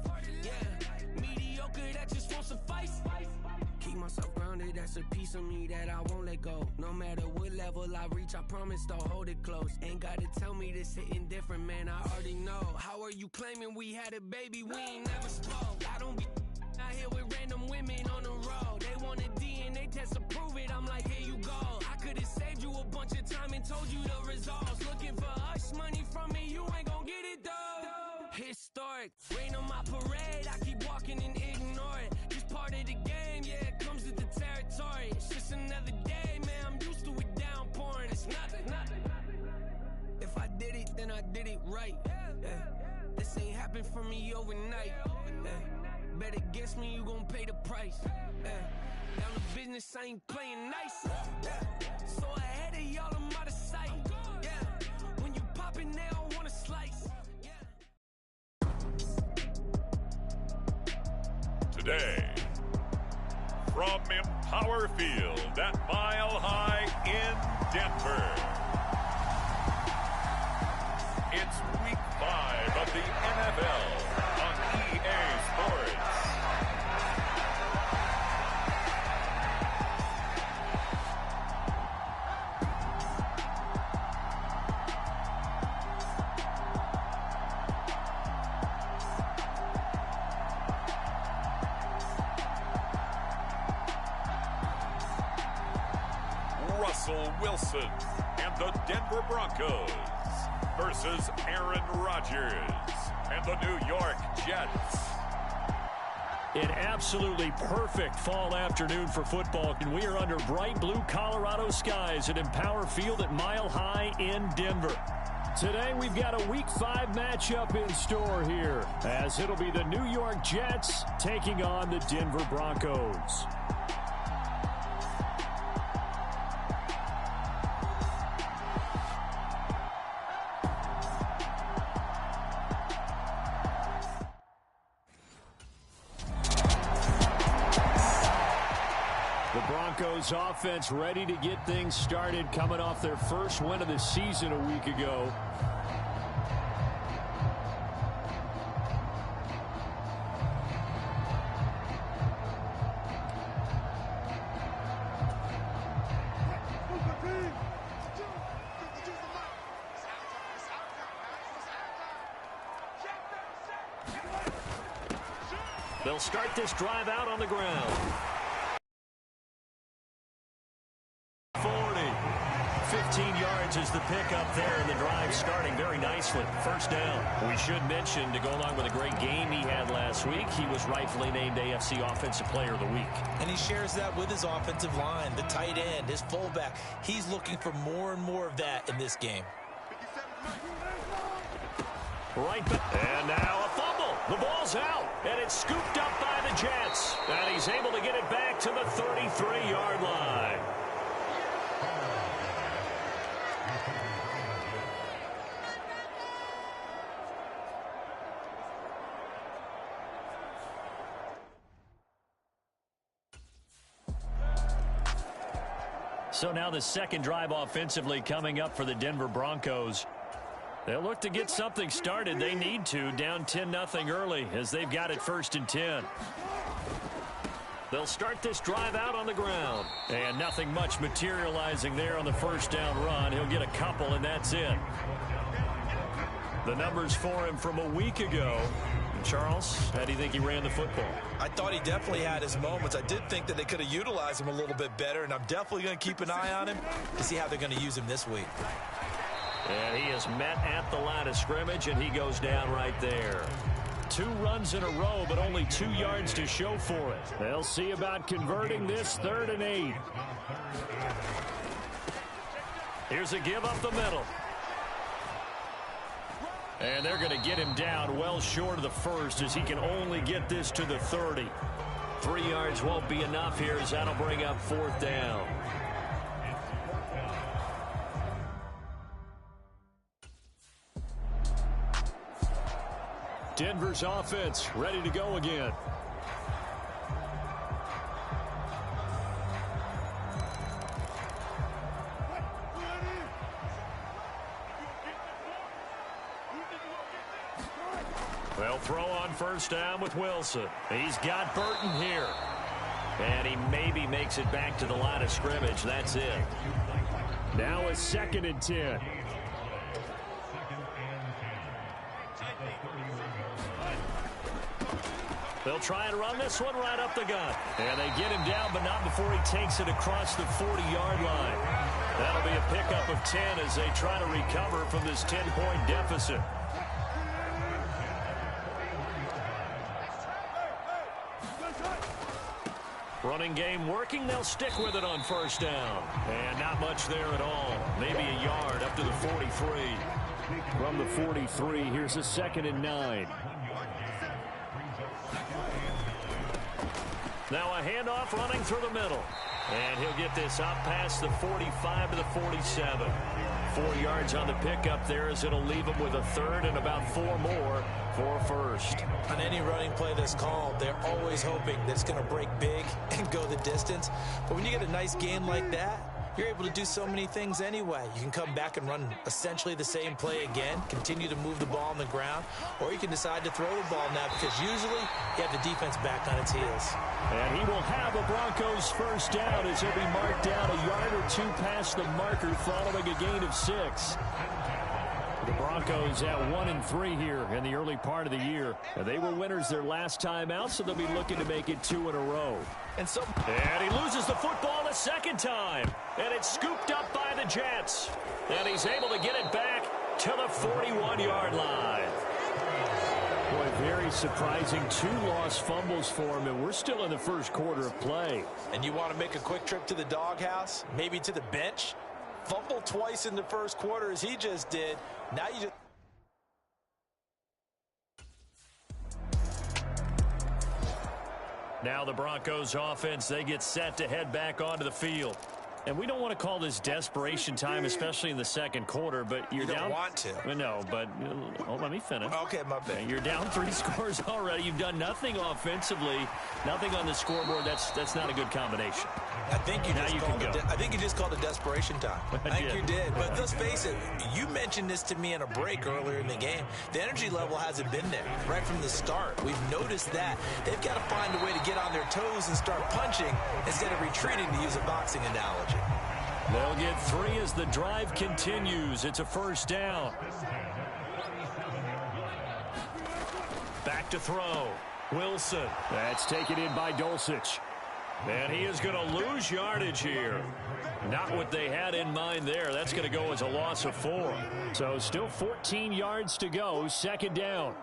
Mediocre, that just won't suffice. Keep myself grounded, that's a piece of me that I won't let go. No matter what level I reach, I promise I'll hold it close. Ain't gotta tell me this hitting different, man, I already know. How are you claiming we had a baby, we ain't never spoke? I don't be out here with random women on the road. They want a DNA test to prove it, I'm like, here you go. I could've saved you a bunch of time and told you the results. Looking for hush money from me, you ain't gon' get it though. Historic, rain on my parade, I keep walking and ignore it. Just part of the game, yeah, it comes with the territory. It's just another day, man, I'm used to it downpouring. It's nothing. If I did it, then I did it right. This ain't happened for me overnight. Bet against me, you gon' pay the price. Down to business, I ain't playing nice. So ahead of y'all, I'm out of sight. When you poppin', they don't wanna slice. Today, from Empower Field at Mile High in Denver, it's Week 5 of the NFL on EA Sports. Russell Wilson and the Denver Broncos versus Aaron Rodgers and the New York Jets. An absolutely perfect fall afternoon for football, and we are under bright blue Colorado skies at Empower Field at Mile High in Denver. Today we've got a Week 5 matchup in store here, as it'll be the New York Jets taking on the Denver Broncos. Broncos offense ready to get things started, coming off their first win of the season a week ago. They'll start this drive out on the ground. 15 yards is the pickup there, and the drive starting very nicely. First down. We should mention, to go along with a great game he had last week, he was rightfully named AFC Offensive Player of the Week. And he shares that with his offensive line, the tight end, his fullback. He's looking for more and more of that in this game. Right back. And now a fumble. The ball's out, and it's scooped up by the Jets. And he's able to get it back to the 33-yard line. So now the second drive offensively coming up for the Denver Broncos. They'll look to get something started. They need to, down 10-0 early, as they've got it 1st and 10. They'll start this drive out on the ground. And nothing much materializing there on the first down run. He'll get a couple, and that's it. The numbers for him from a week ago. Charles, how do you think he ran the football? I thought he definitely had his moments. I did think that they could have utilized him a little bit better, and I'm definitely going to keep an eye on him to see how they're going to use him this week. And he is met at the line of scrimmage, and he goes down right there. 2 runs in a row, but only 2 yards to show for it. They'll see about converting this 3rd and 8. Here's a give up the middle. And they're going to get him down well short of the first, as he can only get this to the 30. 3 yards won't be enough here, as that'll bring up 4th down. Denver's offense ready to go again. They'll throw on first down with Wilson. He's got Burton here. And he maybe makes it back to the line of scrimmage. That's it. Now a 2nd and 10. They'll try and run this one right up the gut. And they get him down, but not before he takes it across the 40-yard line. That'll be a pickup of 10 as they try to recover from this 10-point deficit. Running game working. They'll stick with it on first down. And not much there at all. Maybe a yard up to the 43. From the 43, here's a 2nd and 9. Now a handoff running through the middle. And he'll get this up past the 45 to the 47. 4 yards on the pickup there as it'll leave him with a 3rd and about 4 more for a first. On any running play that's called, they're always hoping that it's going to break big and go the distance. But when you get a nice game like that, you're able to do so many things anyway. You can come back and run essentially the same play again, continue to move the ball on the ground, or you can decide to throw the ball now because usually you have the defense back on its heels. And he will have a Broncos first down as he'll be marked down a yard or 2 past the marker following a gain of 6. The Broncos at 1-3 here in the early part of the year. And they were winners their last time out, so they'll be looking to make it 2 in a row. And he loses the football a 2nd time. And it's scooped up by the Jets. And he's able to get it back to the 41-yard line. Boy, very surprising. 2 lost fumbles for him, and we're still in the first quarter of play. And you want to make a quick trip to the doghouse, maybe to the bench? Fumble twice in the first quarter as he just did. Now you just... Now the Broncos offense, they get set to head back onto the field. And we don't want to call this desperation time, especially in the second quarter, but you're down. You don't want to. No, but let me finish. Okay, my bad. You're down 3 scores already. You've done nothing offensively, nothing on the scoreboard. That's not a good combination. I think you just called it desperation time. I think you did. But let's face it, you mentioned this to me in a break earlier in the game. The energy level hasn't been there right from the start. We've noticed that. They've got to find a way to get on their toes and start punching instead of retreating, to use a boxing analogy. They'll get 3 as the drive continues. It's a first down. Back to throw. Wilson. That's taken in by Dulcich. And he is going to lose yardage here. Not what they had in mind there. That's going to go as a loss of 4. So still 14 yards to go. 2nd down.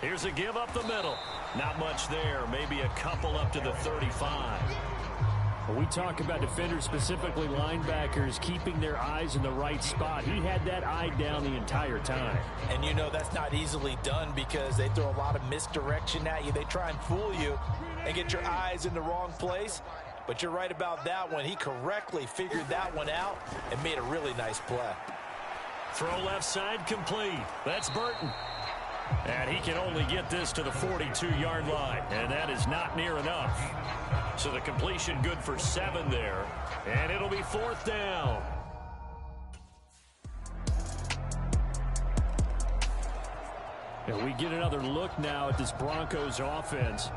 Here's a give up the middle. Not much there. Maybe a couple up to the 35. When we talk about defenders, specifically linebackers, keeping their eyes in the right spot, he had that eye down the entire time. And you know that's not easily done because they throw a lot of misdirection at you. They try and fool you and get your eyes in the wrong place. But you're right about that one. He correctly figured that one out and made a really nice play. Throw left side complete. That's Burton. And he can only get this to the 42-yard line. And that is not near enough. So the completion good for 7 there. And it'll be 4th down. And we get another look now at this Broncos offense.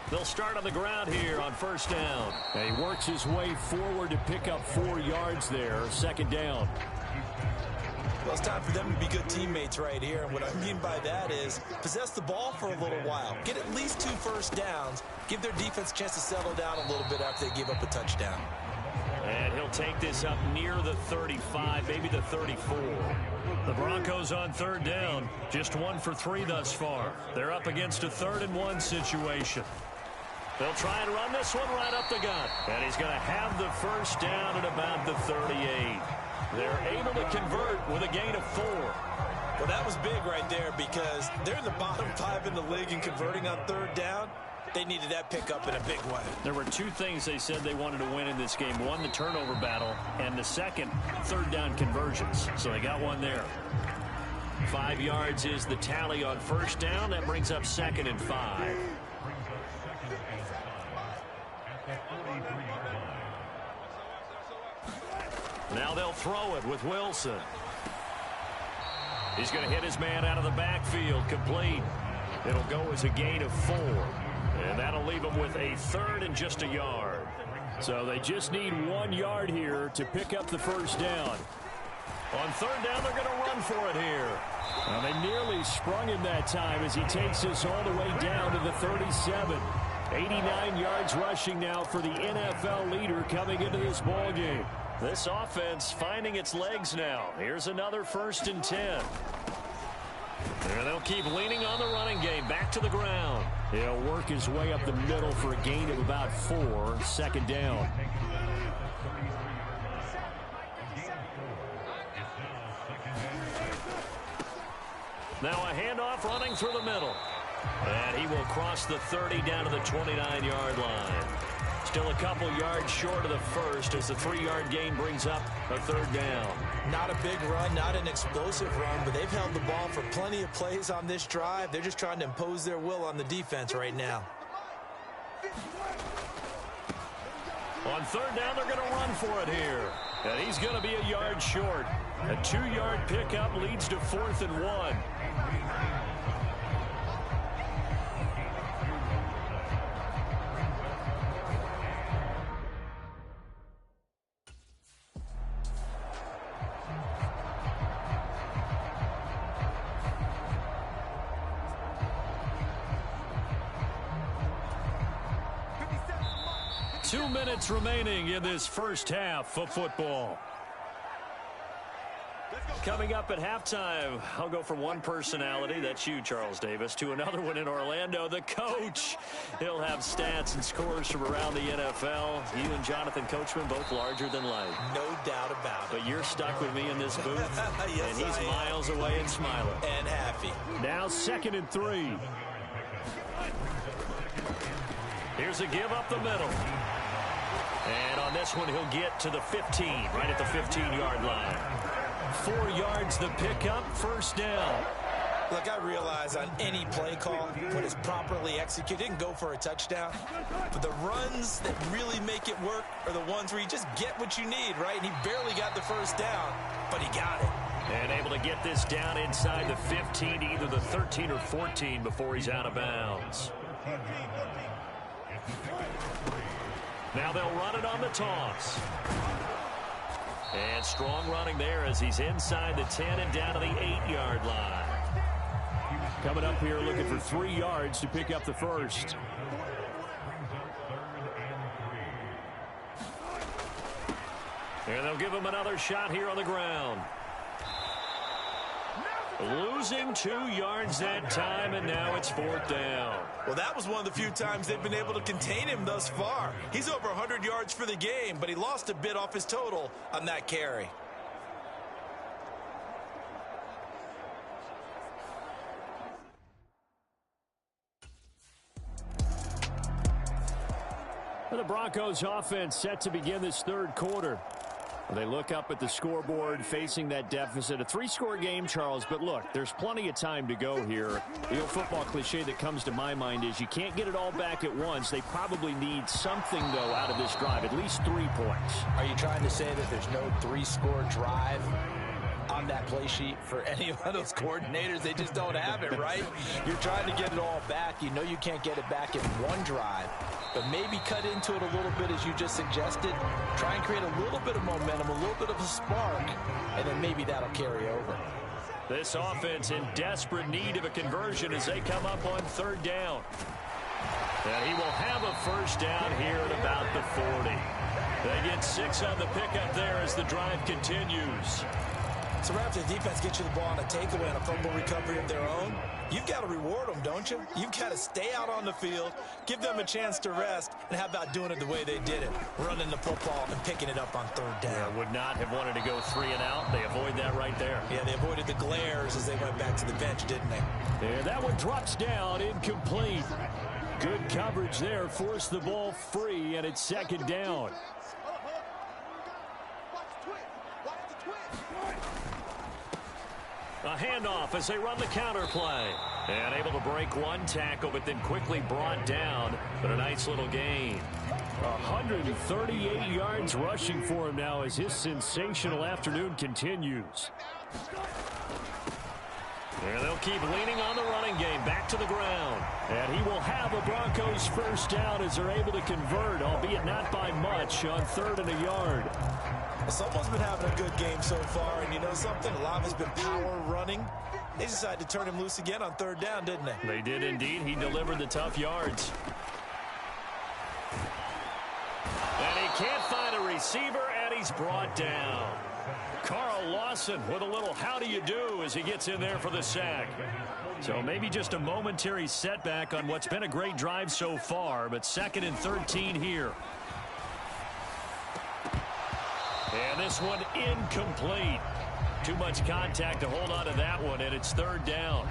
They'll start on the ground here on first down. And he works his way forward to pick up 4 yards there. 2nd down. Well, it's time for them to be good teammates right here. And what I mean by that is possess the ball for a little while. Get at least 2 first downs. Give their defense a chance to settle down a little bit after they give up a touchdown. And he'll take this up near the 35, maybe the 34. The Broncos on 3rd down. Just 1 for 3 thus far. They're up against a 3rd and 1 situation. They'll try and run this one right up the gut. And he's going to have the first down at about the 38. They're able to convert with a gain of 4. Well, that was big right there because they're in the bottom 5 in the league in converting on third down. They needed that pickup in a big way. There were two things they said they wanted to win in this game. One, the turnover battle, and the second, third down conversions. So they got one there. 5 yards is the tally on first down. That brings up 2nd and 5. Now they'll throw it with Wilson. He's going to hit his man out of the backfield. Complete. It'll go as a gain of 4. And that'll leave him with a 3rd and just a yard. So they just need 1 yard here to pick up the first down. On third down, they're going to run for it here. Well, they nearly sprung him that time as he takes this all the way down to the 37. 89 yards rushing now for the NFL leader coming into this ball game. This offense finding its legs now. Here's another 1st and 10. And they'll keep leaning on the running game. Back to the ground. He'll work his way up the middle for a gain of about 4. 2nd down. Now a handoff running through the middle. And he will cross the 30 down to the 29-yard line. Still a couple yards short of the first as the 3-yard gain brings up a 3rd down. Not a big run, not an explosive run, but they've held the ball for plenty of plays on this drive. They're just trying to impose their will on the defense right now. On third down, they're going to run for it here. And he's going to be a yard short. A 2-yard pickup leads to 4th and 1. Two minutes remaining in this first half of football. Coming up at halftime, I'll go from one personality, that's you, Charles Davis, to another one in Orlando, the coach. He'll have stats and scores from around the NFL. You and Jonathan Coachman, both larger than life. No doubt about it. But you're stuck with me in this booth, yes, and he's miles away and smiling. And happy. Now 2nd and 3. Here's a give up the middle. And on this one, he'll get to the 15, right at the 15-yard line. 4 yards the pickup, 1st down. Look, I realize on any play call, when it's properly executed, it can go for a touchdown. But the runs that really make it work are the ones where you just get what you need, right? And he barely got the 1st down, but he got it. And able to get this down inside the 15 to either the 13 or 14 before he's out of bounds. Now they'll run it on the toss. And strong running there as he's inside the 10 and down to the 8-yard line. Coming up here looking for 3 yards to pick up the first. And they'll give him another shot here on the ground. Losing 2 yards that time, and now it's 4th down. Well, that was one of the few times they've been able to contain him thus far. He's over 100 yards for the game, but he lost a bit off his total on that carry. The Broncos offense set to begin this 3rd quarter. They look up at the scoreboard facing that deficit. A 3-score game, Charles, but look, there's plenty of time to go here. The old football cliche that comes to my mind is you can't get it all back at once. They probably need something, though, out of this drive, at least 3 points. Are you trying to say that there's no 3-score drive on that play sheet for any of those coordinators? They just don't have it, right? You're trying to get it all back. You know you can't get it back in one drive. But maybe cut into it a little bit as you just suggested. Try and create a little bit of momentum, a little bit of a spark, and then maybe that'll carry over. This offense in desperate need of a conversion as they come up on 3rd down. And he will have a 1st down here at about the 40. They get 6 on the pickup there as the drive continues. So right after the defense gets you the ball on a takeaway and a fumble recovery of their own, you've got to reward them, don't you? You've got to stay out on the field, give them a chance to rest, and how about doing it the way they did it, running the football and picking it up on third down. Yeah, would not have wanted to go 3 and out. They avoid that right there. Yeah, they avoided the glares as they went back to the bench, didn't they? Yeah, that one drops down, incomplete. Good coverage there, forced the ball free, and it's second down. A handoff as they run the counter play. And able to break one tackle, but then quickly brought down. But a nice little gain. 138 yards rushing for him now as his sensational afternoon continues. And they'll keep leaning on the running game. Back to the ground. And he will have a Broncos first down as they're able to convert, albeit not by much, on 3rd and a yard. Someone's been having a good game so far, and you know something? A lot has been power running. They decided to turn him loose again on 3rd down, didn't they? They did indeed. He delivered the tough yards. And he can't find a receiver, and he's brought down. Carl Lawson with a little how do you do as he gets in there for the sack. So maybe just a momentary setback on what's been a great drive so far, but 2nd and 13 here. And this one incomplete. Too much contact to hold on to that one, and it's 3rd down.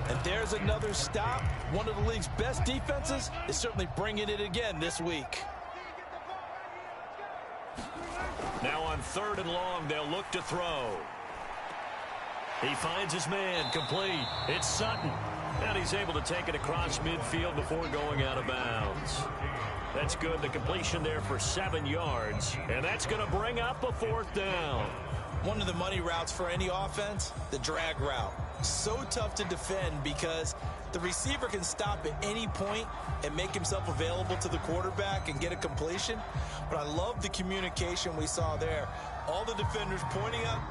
And there's another stop. One of the league's best defenses is certainly bringing it again this week. Now on 3rd and long, they'll look to throw. He finds his man, complete. It's Sutton. And he's able to take it across midfield before going out of bounds. That's good. The completion there for 7 yards. And that's going to bring up a 4th down. One of the money routes for any offense, the drag route. So tough to defend because the receiver can stop at any point and make himself available to the quarterback and get a completion. But I love the communication we saw there. All the defenders pointing up.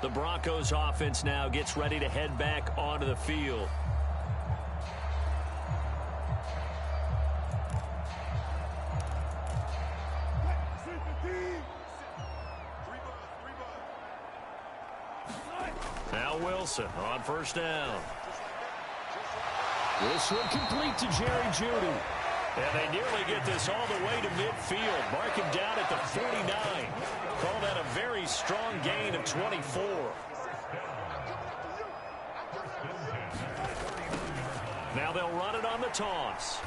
The Broncos offense now gets ready to head back onto the field. Now Wilson on 1st down. This one complete to Jerry Jeudy. And they nearly get this all the way to midfield. Mark him down at the 49. Call that a very strong gain of 24. Now they'll run it on the toss.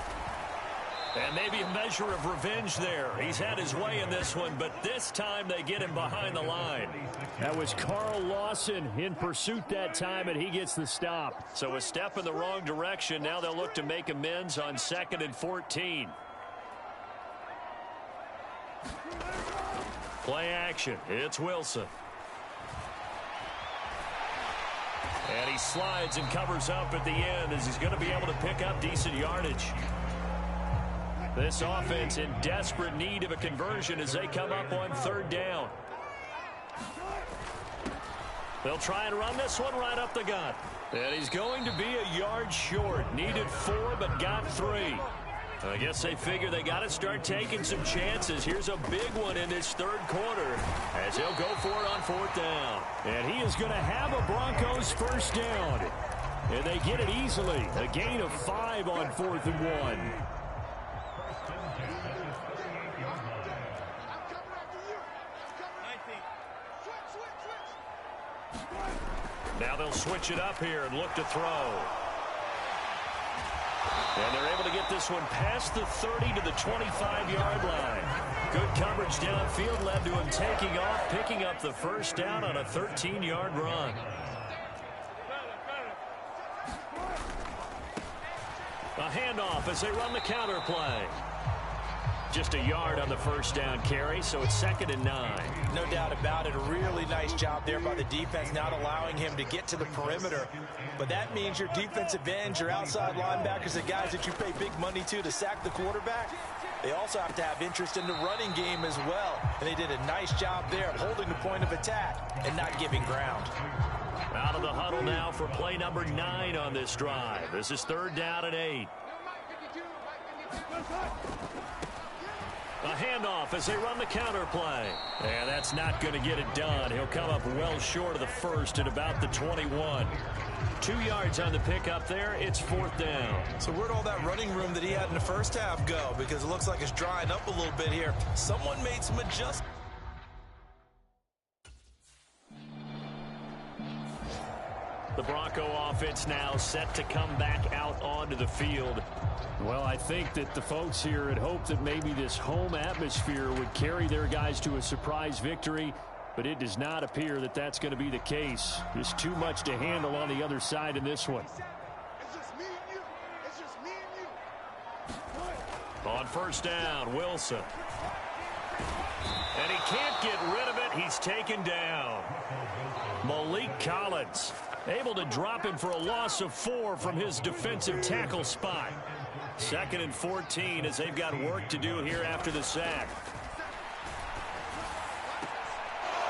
And maybe a measure of revenge there. He's had his way in this one, but this time they get him behind the line. That was Carl Lawson in pursuit that time, and he gets the stop. So a step in the wrong direction. Now they'll look to make amends on 2nd and 14. Play action. It's Wilson. And he slides and covers up at the end as he's going to be able to pick up decent yardage. This offense in desperate need of a conversion as they come up on 3rd down. They'll try and run this one right up the gut. And he's going to be a yard short. Needed 4, but got 3. I guess they figure they got to start taking some chances. Here's a big one in this 3rd quarter as he'll go for it on 4th down. And he is going to have a Broncos first down. And they get it easily. A gain of 5 on 4th and 1. Now they'll switch it up here and look to throw. And they're able to get this one past the 30 to the 25-yard line. Good coverage downfield led to him taking off, picking up the first down on a 13-yard run. A handoff as they run the counter play. Just a yard on the first down carry, so it's 2nd and 9. No doubt about it. A really nice job there by the defense, not allowing him to get to the perimeter. But that means your defensive ends, your outside linebackers, the guys that you pay big money to sack the quarterback, they also have to have interest in the running game as well. And they did a nice job there of holding the point of attack and not giving ground. Out of the huddle now for play number 9 on this drive. This is 3rd down and 8. A handoff as they run the counter play. And that's not going to get it done. He'll come up well short of the first at about the 21. 2 yards on the pickup there. It's 4th down. So where'd all that running room that he had in the first half go? Because it looks like it's drying up a little bit here. Someone made some adjustments. The Bronco offense now set to come back out onto the field. Well, I think that the folks here had hoped that maybe this home atmosphere would carry their guys to a surprise victory, but it does not appear that that's going to be the case. There's too much to handle on the other side in this one. On 1st down, Wilson. And he can't get rid of it. He's taken down. Malik Collins able to drop him for a loss of 4 from his defensive tackle spot. 2nd and 14 as they've got work to do here after the sack.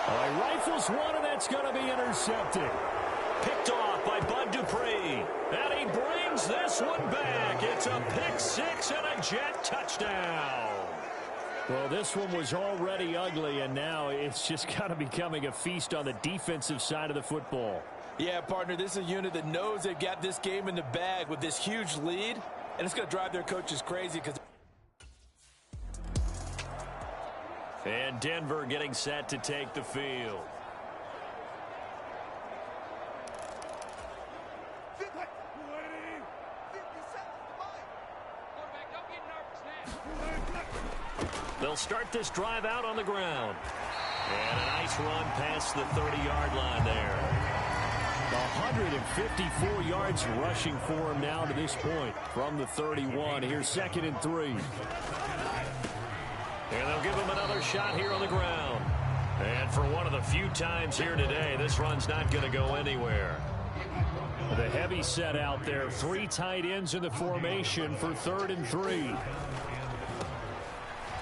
He rifles one, and that's going to be intercepted. Picked off by Bud Dupree. And he brings this one back. It's a pick 6 and a Jet touchdown. Well, this one was already ugly, and now it's just kind of becoming a feast on the defensive side of the football. Yeah, partner, this is a unit that knows they've got this game in the bag with this huge lead, and it's going to drive their coaches crazy. And Denver getting set to take the field. They'll start this drive out on the ground. And a nice run past the 30-yard line there. 154 yards rushing for him now to this point from the 31. Here's 2nd and 3. And they'll give him another shot here on the ground. And for one of the few times here today, this run's not going to go anywhere. The heavy set out there. 3 tight ends in the formation for 3rd and 3.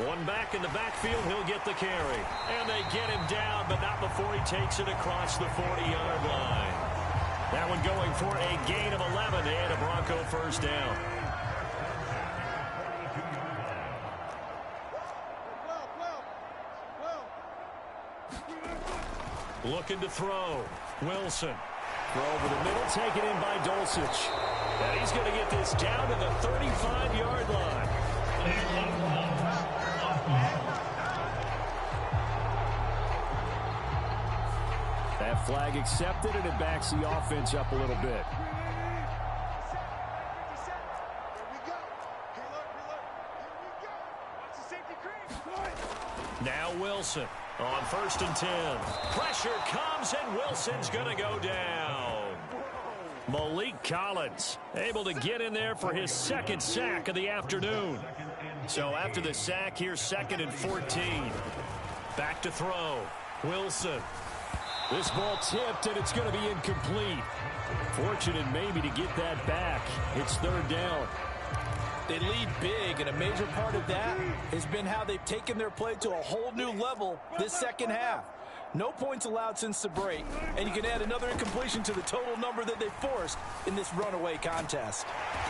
One back in the backfield, he'll get the carry. And they get him down, but not before he takes it across the 40-yard line. That one going for a gain of 11 and a Bronco 1st down. Looking to throw. Wilson. Throw over the middle, taken in by Dulcich. And he's going to get this down to the 35-yard line. That flag accepted, and it backs the offense up a little bit. Now Wilson on 1st and 10. Pressure comes, and Wilson's going to go down. Malik Collins able to get in there for his 2nd sack of the afternoon. So after the sack, here's 2nd and 14. Back to throw. Wilson. This ball tipped, and it's going to be incomplete. Fortunate maybe to get that back. It's 3rd down. They lead big, and a major part of that has been how they've taken their play to a whole new level this 2nd half. No points allowed since the break, and you can add another incompletion to the total number that they forced in this runaway contest.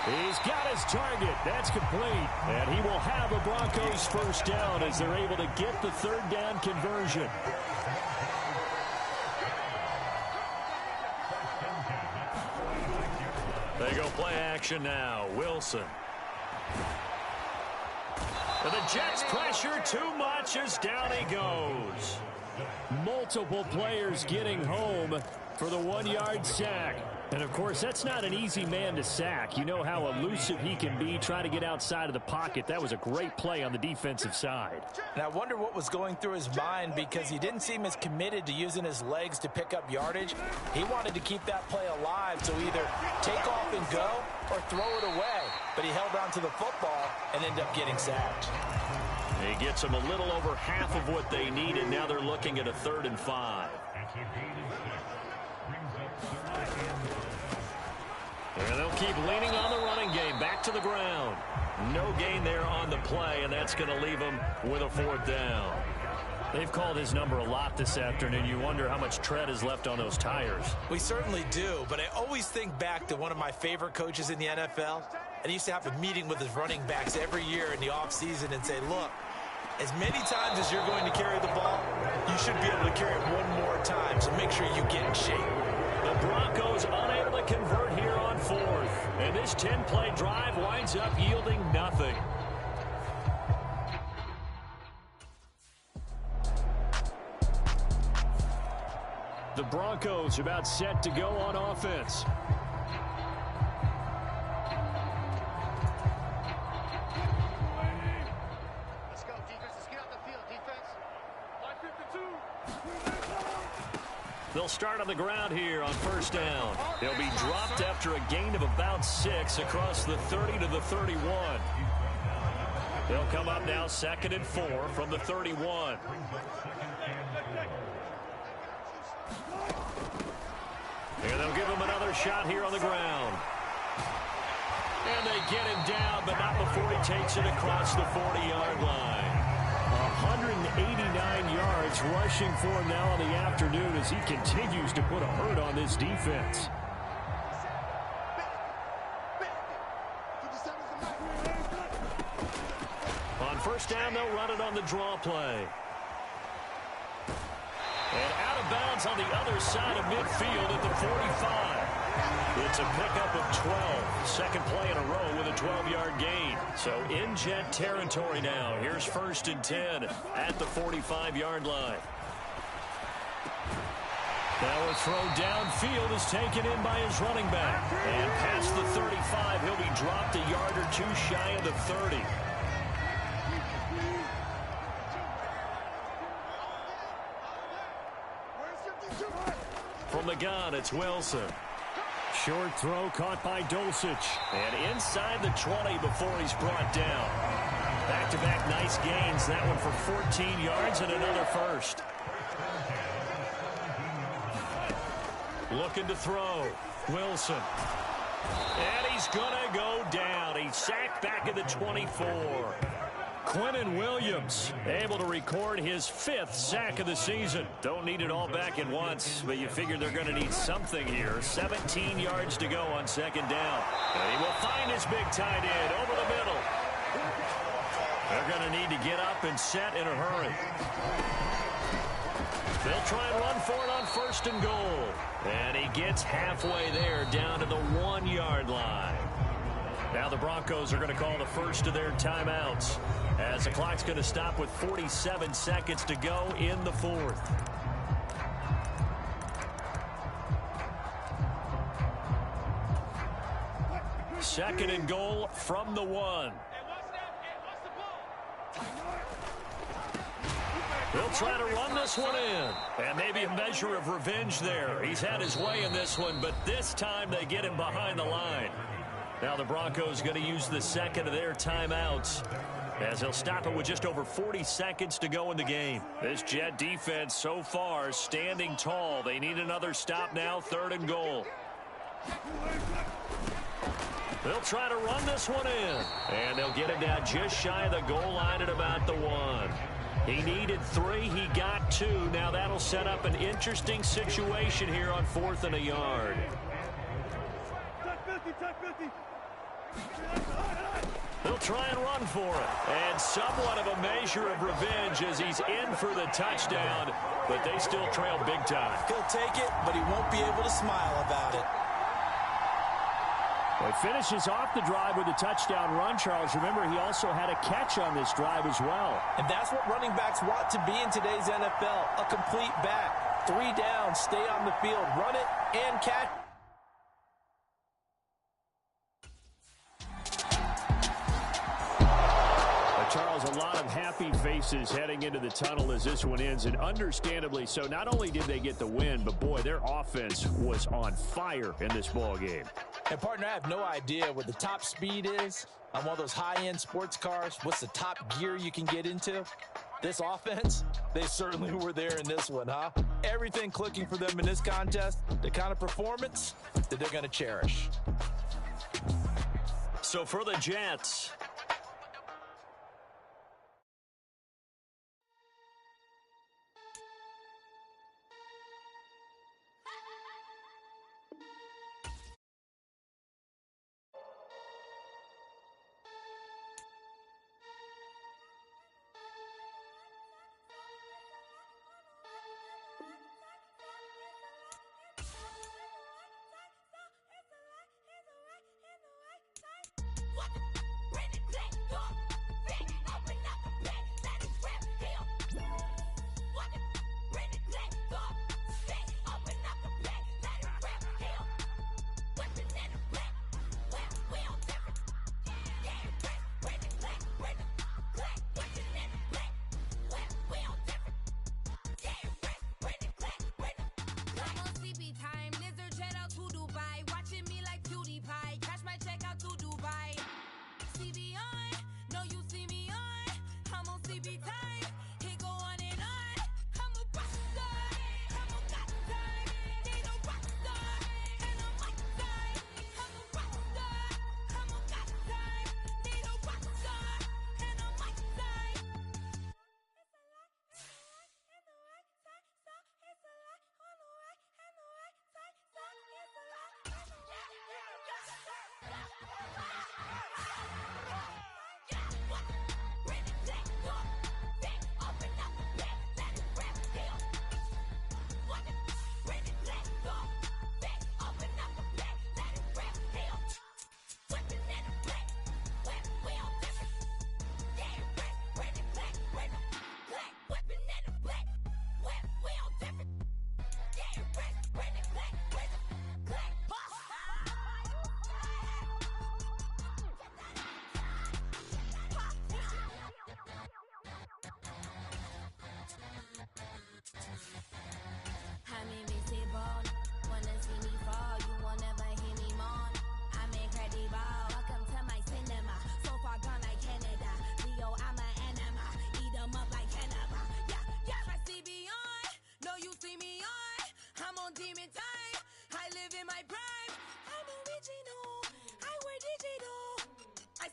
He's got his target. That's complete, and he will have a Broncos 1st down as they're able to get the 3rd down conversion. They go play action now. Wilson. And the Jets pressure too much as down he goes. Multiple players getting home for the 1-yard sack. And, of course, that's not an easy man to sack. You know how elusive he can be trying to get outside of the pocket. That was a great play on the defensive side. And I wonder what was going through his mind, because he didn't seem as committed to using his legs to pick up yardage. He wanted to keep that play alive, so either take off and go or throw it away. But he held on to the football and ended up getting sacked. He gets them a little over half of what they needed. Now they're looking at a 3rd and 5. And they'll keep leaning on the running game. Back to the ground. No gain there on the play, and that's going to leave them with a 4th down. They've called his number a lot this afternoon. You wonder how much tread is left on those tires. We certainly do, but I always think back to one of my favorite coaches in the NFL, and he used to have a meeting with his running backs every year in the offseason and say, look, as many times as you're going to carry the ball, you should be able to carry it one more time, so make sure you get in shape. The Broncos unable to convert here on fourth, and this 10-play drive winds up yielding nothing. The Broncos about set to go on offense. Let's go, defense. Let's get out the field, defense. 552. They'll start on the ground here on first down. They'll be dropped after a gain of about 6 across the 30 to the 31. They'll come up now 2nd and 4 from the 31. And they'll give him another shot here on the ground. And they get him down, but not before he takes it across the 40-yard line. 189 yards rushing for him now in the afternoon as he continues to put a hurt on this defense. On first down, they'll run it on the draw play. And out of bounds on the other side of midfield at the 45. It's a pickup of 12. Second play in a row with a 12-yard gain. So in Jet territory now. Here's 1st and 10 at the 45-yard line. Now a throw downfield is taken in by his running back. And past the 35, he'll be dropped a yard or two shy of the 30. From the gun, it's Wilson. Short throw caught by Dulcich. And inside the 20 before he's brought down. Back-to-back nice gains. That one for 14 yards and another first. Looking to throw. Wilson. And he's going to go down. He's sacked back at the 24. Quentin Williams able to record his 5th sack of the season. Don't need it all back at once, but you figure they're going to need something here. 17 yards to go on 2nd down. And he will find his big tight end over the middle. They're going to need to get up and set in a hurry. They'll try and run for it on 1st and goal. And he gets halfway there down to the 1-yard line. Now the Broncos are going to call the first of their timeouts as the clock's going to stop with 47 seconds to go in the 4th. Second and goal from the 1. They'll try to run this one in. And maybe a measure of revenge there. He's had his way in this one, but this time they get him behind the line. Now the Broncos going to use the second of their timeouts as they'll stop it with just over 40 seconds to go in the game. This Jet defense so far standing tall. They need another stop now, 3rd and goal. They'll try to run this one in. And they'll get him down just shy of the goal line at about the 1. He needed 3. He got 2. Now that'll set up an interesting situation here on 4th and a yard. They'll try and run for it. And somewhat of a measure of revenge as he's in for the touchdown, but they still trail big time. He'll take it, but he won't be able to smile about it. Well, he finishes off the drive with a touchdown run, Charles. Remember, he also had a catch on this drive as well. And that's what running backs want to be in today's NFL, a complete back. 3 down, stay on the field, run it, and catch. Charles, a lot of happy faces heading into the tunnel as this one ends, and understandably so. Not only did they get the win, but boy, their offense was on fire in this ball game. And partner, I have no idea what the top speed is on one of those high-end sports cars. What's the top gear you can get into? This offense, they certainly were there in this one, huh? Everything clicking for them in this contest, the kind of performance that they're going to cherish. So for the Jets,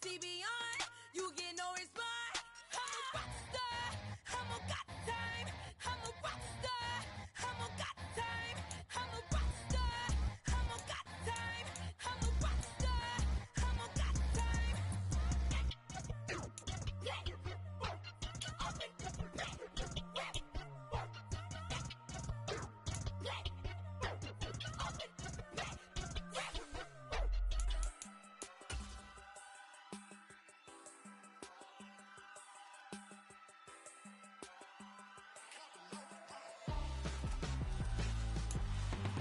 see beyond. You get no response. I'm a rock star. I'm a got time. I'm a rock star. I'm a got time. I'm a rock star. I'm a got time. I'm a rock star. I'm a got time.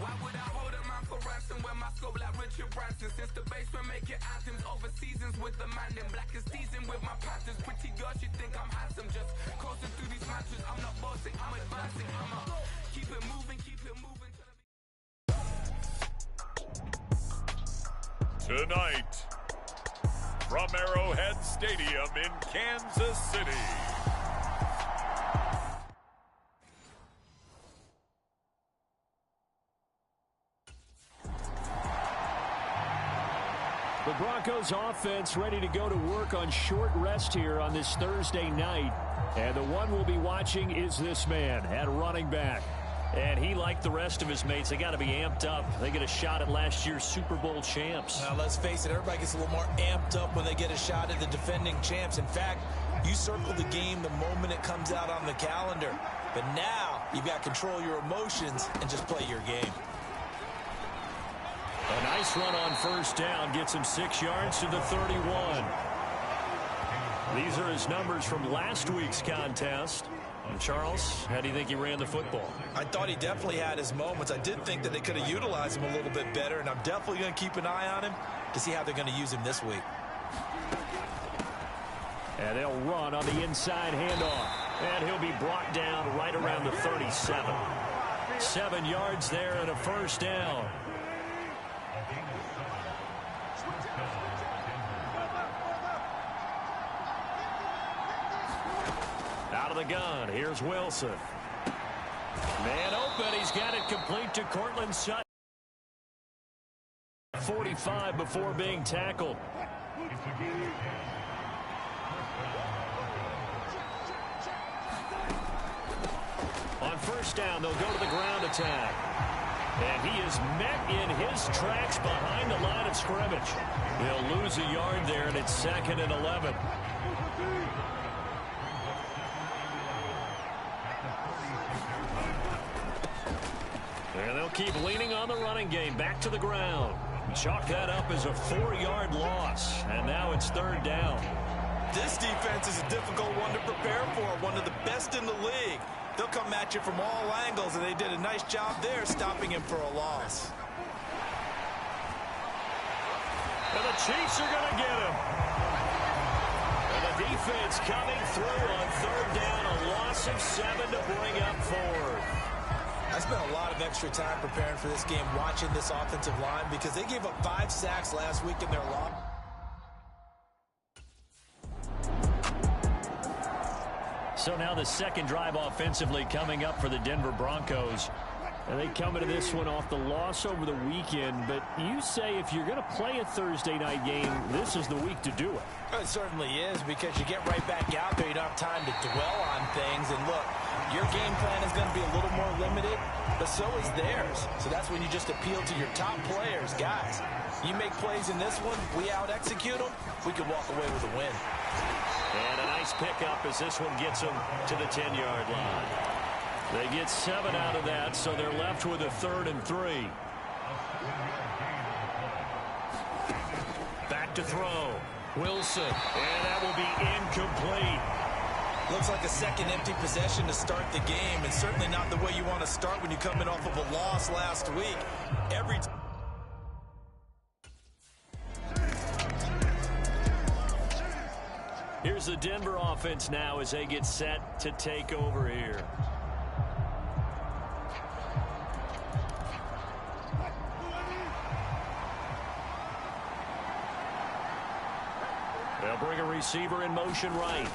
Why would I hold him out for ransom when my scope like Richard Branson? Since the basement making anthems over seasons with the man in black is seasoned with my patterns. Pretty girls, you think I'm handsome, just coasting through these matches. I'm not bossing, I'm advancing. I'ma keep it moving, keep it moving. Tonight, from Arrowhead Stadium in Kansas City. The Broncos offense ready to go to work on short rest here on this Thursday night. And the one we'll be watching is this man at running back. And he, like the rest of his mates, they got to be amped up. They get a shot at last year's Super Bowl champs. Now, let's face it, everybody gets a little more amped up when they get a shot at the defending champs. In fact, you circle the game the moment it comes out on the calendar. But now you've got to control your emotions and just play your game. A nice run on first down gets him 6 yards to the 31. These are his numbers from last week's contest. And Charles, how do you think he ran the football? I thought he definitely had his moments. I did think that they could have utilized him a little bit better, and I'm definitely going to keep an eye on him to see how they're going to use him this week. And they'll run on the inside handoff. And he'll be brought down right around the 37. 7 yards there and a first down. Out of the gun, here's Wilson. Man open, he's got it complete to Cortland Sutton. 45 before being tackled. On first down, they'll go to the ground attack. And he is met in his tracks behind the line of scrimmage. He'll lose a yard there, and it's 2nd and 11. And they'll keep leaning on the running game. Back to the ground. Chalk that up as a 4-yard loss. And now it's 3rd down. This defense is a difficult one to prepare for. One of the best in the league. They'll come at you from all angles, and they did a nice job there stopping him for a loss. And the Chiefs are going to get him. And the defense coming through on 3rd down. A loss of 7 to bring up 4th. I spent a lot of extra time preparing for this game, watching this offensive line, because they gave up 5 sacks last week in their loss. So now the second drive offensively coming up for the Denver Broncos. And they come into this one off the loss over the weekend. But you say if you're going to play a Thursday night game, this is the week to do it. It certainly is, because you get right back out there. You don't have time to dwell on things. And look, your game plan is going to be a little more limited, but so is theirs. So that's when you just appeal to your top players. Guys, you make plays in this one, we out-execute them, we can walk away with a win. And a nice pickup as this one gets them to the 10-yard line. They get 7 out of that, so they're left with a 3rd and 3. Back to throw. Wilson. And that will be incomplete. Looks like a second empty possession to start the game, and certainly not the way you want to start when you come in off of a loss last week. Here's the Denver offense now as they get set to take over here. They'll bring a receiver in motion right.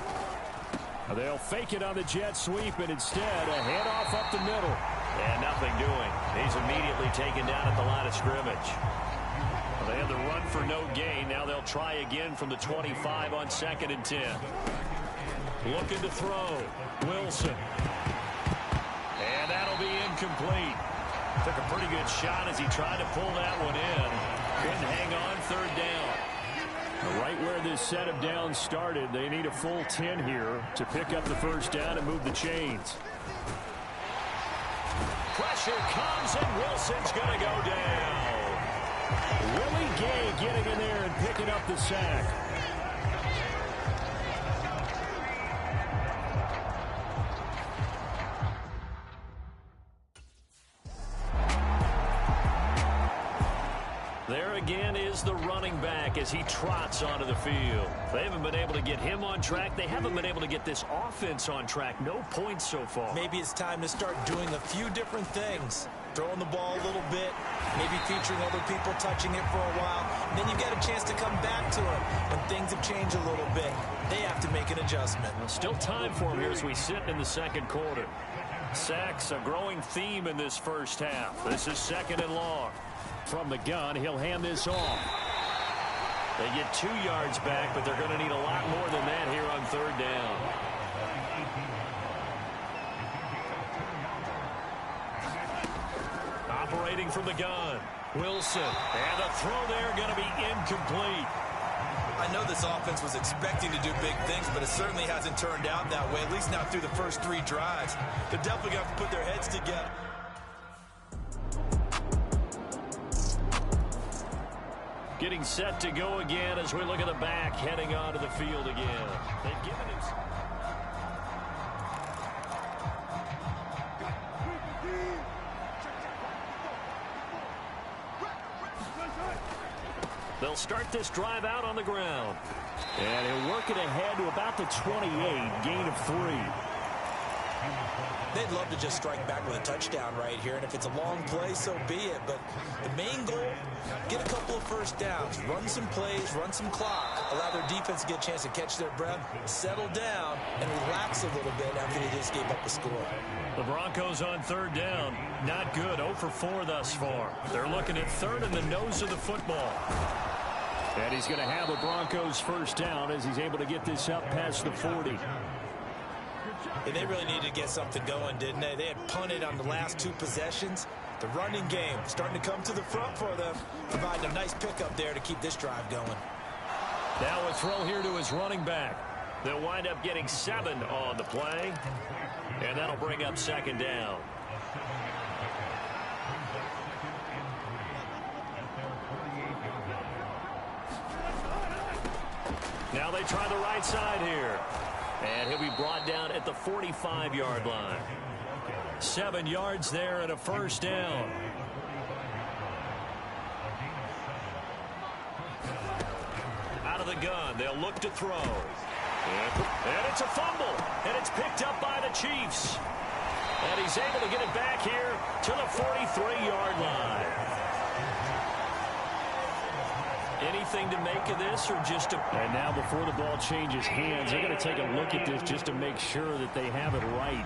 They'll fake it on the jet sweep, and instead a handoff up the middle. And nothing doing. He's immediately taken down at the line of scrimmage. They had the run for no gain. Now they'll try again from the 25 on 2nd and 10. Looking to throw. Wilson. And that'll be incomplete. Took a pretty good shot as he tried to pull that one in. Couldn't hang on, 3rd down. Right where this set of downs started, they need a full 10 here to pick up the 1st down and move the chains. Pressure comes, and Wilson's going to go down. Willie Gay getting in there and picking up the sack. There again is the running back as he trots onto the field. They haven't been able to get him on track. They haven't been able to get this offense on track. No points so far. Maybe it's time to start doing a few different things. Throwing the ball a little bit, maybe featuring other people touching it for a while. And then you get a chance to come back to it when things have changed a little bit. They have to make an adjustment. Well, still time for him here as we sit in the 2nd quarter. Sacks, a growing theme in this 1st half. This is 2nd and long. From the gun, he'll hand this off. They get 2 yards back, but they're going to need a lot more than that here on 3rd down. Operating from the gun, Wilson. And the throw there going to be incomplete. I know this offense was expecting to do big things, but it certainly hasn't turned out that way, at least not through the first 3 drives. They're definitely going to have to put their heads together. Getting set to go again as we look at the back heading onto the field again. They've given him... They'll start this drive out on the ground. And he'll work it ahead to about the 28, gain of 3. They'd love to just strike back with a touchdown right here, and if it's a long play, so be it. But the main goal, get a couple of 1st downs, run some plays, run some clock, allow their defense to get a chance to catch their breath, settle down, and relax a little bit after they just gave up the score. The Broncos on 3rd down. Not good. 0 for 4 thus far. They're looking at 3rd in the nose of the football. And he's going to have the Broncos 1st down as he's able to get this up past the 40. And they really needed to get something going, didn't they? They had punted on the last 2 possessions. The running game starting to come to the front for them, providing a nice pickup there to keep this drive going. Now a throw here to his running back. They'll wind up getting 7 on the play, and that'll bring up 2nd down. Now they try the right side here. And he'll be brought down at the 45-yard line. 7 yards there and a 1st down. Out of the gun, they'll look to throw. And it's a fumble. And it's picked up by the Chiefs. And he's able to get it back here to the 43-yard line. Anything to make of this, or just a... And now before the ball changes hands, they're going to take a look at this just to make sure that they have it right.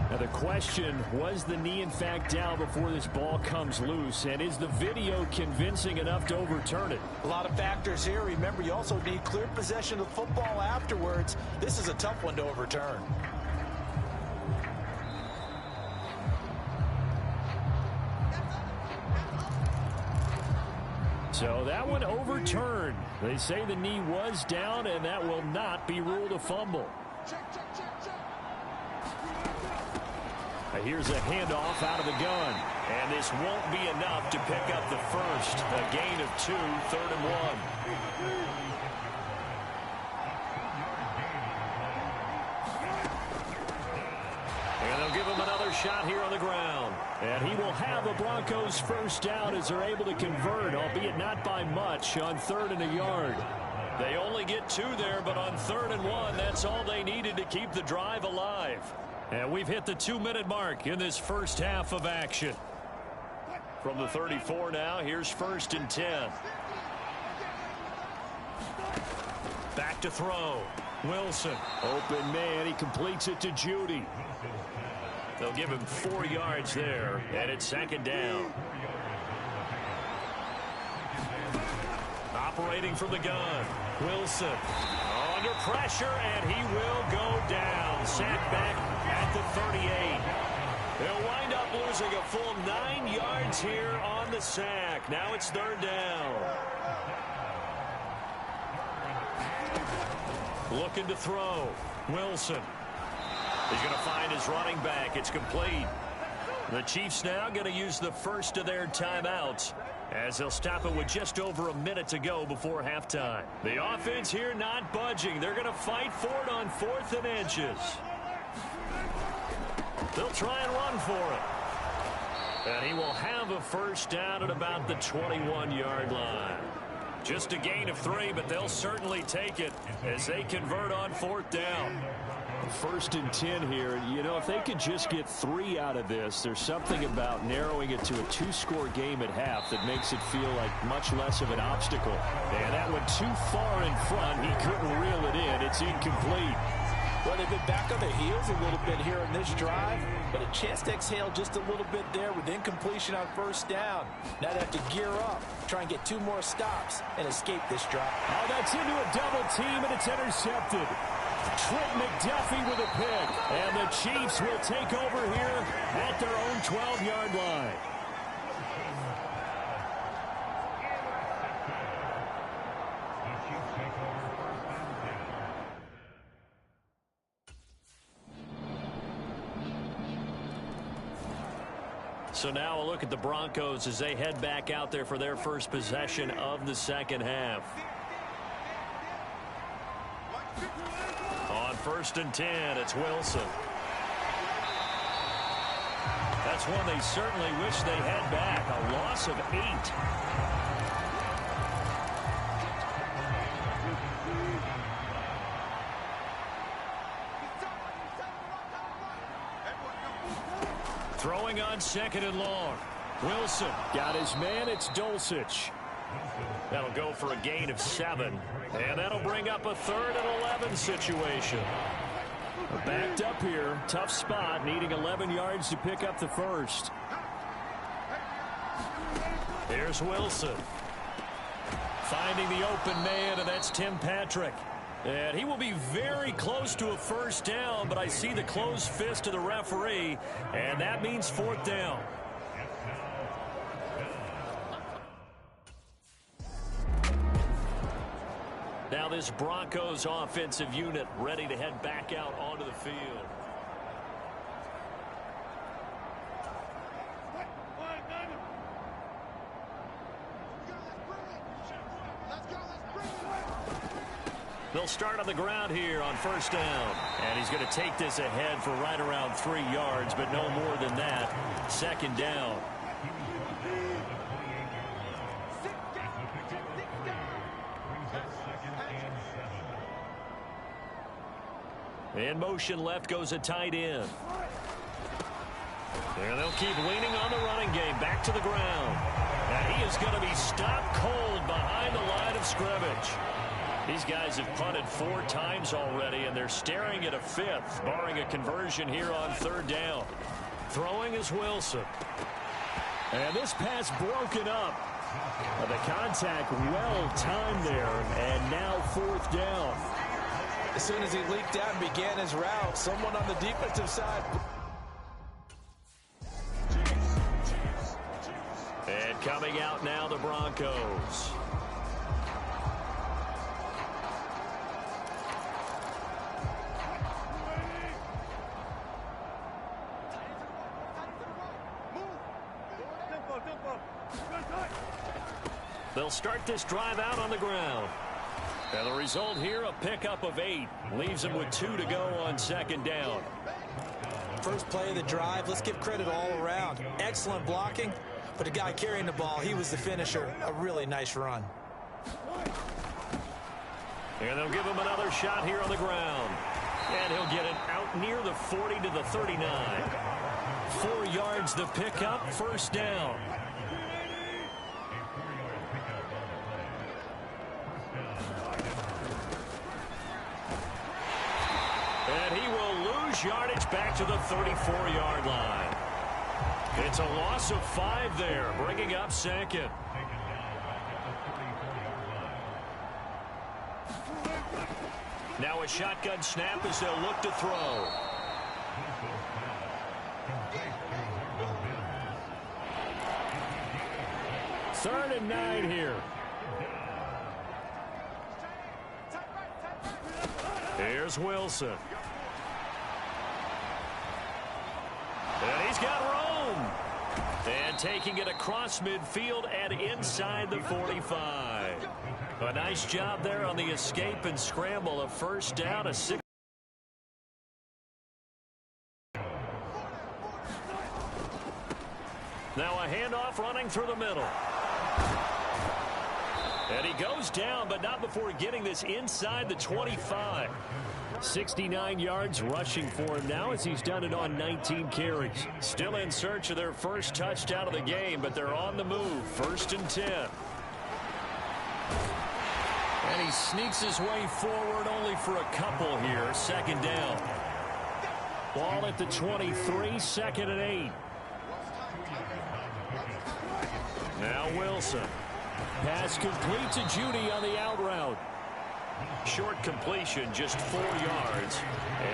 Now the question, was the knee in fact down before this ball comes loose? And is the video convincing enough to overturn it? A lot of factors here. Remember, you also need clear possession of the football afterwards. This is a tough one to overturn. So that one overturned. They say the knee was down, and that will not be ruled a fumble. Here's a handoff out of the gun. And this won't be enough to pick up the 1st. A gain of 2, 3rd and 1. And they'll give him another shot here on the ground. And he will have the Broncos 1st down as they're able to convert, albeit not by much, on 3rd and a yard. They only get 2 there, but on 3rd and 1, that's all they needed to keep the drive alive. And we've hit the 2-minute mark in this 1st half of action. From the 34 now, here's 1st and 10. Back to throw. Wilson. Open man. He completes it to Judy. They'll give him 4 yards there, and it's 2nd down. operating from the gun. Wilson under pressure, and he will go down. Sacked back at the 38. They'll wind up losing a full 9 yards here on the sack. Now it's 3rd down. Looking to throw. Wilson. He's going to find his running back. It's complete. The Chiefs now going to use the first of their timeouts as they'll stop it with just over a minute to go before halftime. The offense here not budging. They're going to fight for it on 4th and inches. They'll try and run for it. And he will have a first down at about the 21-yard line. Just a gain of 3, but they'll certainly take it as they convert on 4th down. 1st and 10 here. You know, if they could just get 3 out of this, there's something about narrowing it to a 2-score game at half that makes it feel like much less of an obstacle. And that went too far in front. He couldn't reel it in. It's incomplete. Well, they've been back on their heels a little bit here in this drive, but a chance to exhale just a little bit there with incompletion on 1st down. Now they have to gear up, try and get 2 more stops, and escape this drive. Oh, that's into a double team, and it's intercepted. Trent McDuffie with a pick, and the Chiefs will take over here at their own 12-yard line. So now a look at the Broncos as they head back out there for their first possession of the 2nd half. On 1st and 10, it's Wilson. That's one they certainly wish they had back. A loss of 8. Throwing on 2nd and long. Wilson got his man. It's Dulcich. That'll go for a gain of 7. And that'll bring up a 3rd and 11 situation. Backed up here. Tough spot. Needing 11 yards to pick up the first. Here's Wilson. Finding the open man, and that's Tim Patrick. And he will be very close to a first down, but I see the closed fist of the referee, and that means 4th down. Now this Broncos offensive unit ready to head back out onto the field. They'll start on the ground here on 1st down. And he's going to take this ahead for right around 3 yards, but no more than that. 2nd down. In motion left goes a tight end. And they'll keep leaning on the running game. Back to the ground. And he is going to be stopped cold behind the line of scrimmage. These guys have punted 4 times already, and they're staring at a 5th, barring a conversion here on 3rd down. Throwing is Wilson. And this pass broken up. The contact well timed there, and now 4th down. As soon as he leaked out and began his route, someone on the defensive side. And coming out now, the Broncos. They'll start this drive out on the ground. And the result here, a pickup of 8. Leaves them with 2 to go on 2nd down. First play of the drive, let's give credit all around. Excellent blocking, but the guy carrying the ball, he was the finisher. A really nice run. And they'll give him another shot here on the ground. And he'll get it out near the 40 to the 39. 4 yards the pickup, 1st down. And he will lose yardage back to the 34-yard line. It's a loss of 5 there, bringing up 2nd. Now a shotgun snap as they'll look to throw. Third and 9 here. Here's Wilson. And he's got room. And taking it across midfield and inside the 45. A nice job there on the escape and scramble. A first down, a 6. Now a handoff running through the middle. And he goes down, but not before getting this inside the 25. 69 yards rushing for him now as he's done it on 19 carries. Still in search of their first touchdown of the game, but they're on the move. 1st and 10. And he sneaks his way forward only for a couple here. 2nd down. Ball at the 23, 2nd and 8. Now Wilson. Pass complete to Judy on the out route. Short completion, just 4 yards.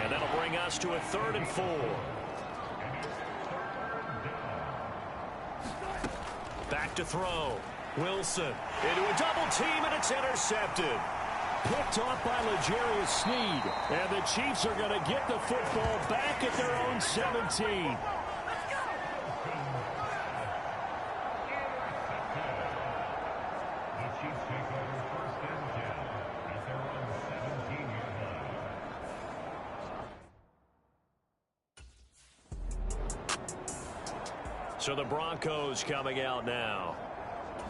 And that'll bring us to a 3rd and 4. Back to throw. Wilson into a double team, and it's intercepted. Picked off by L'Jarius Sneed. And the Chiefs are going to get the football back at their own 17. So the Broncos coming out now.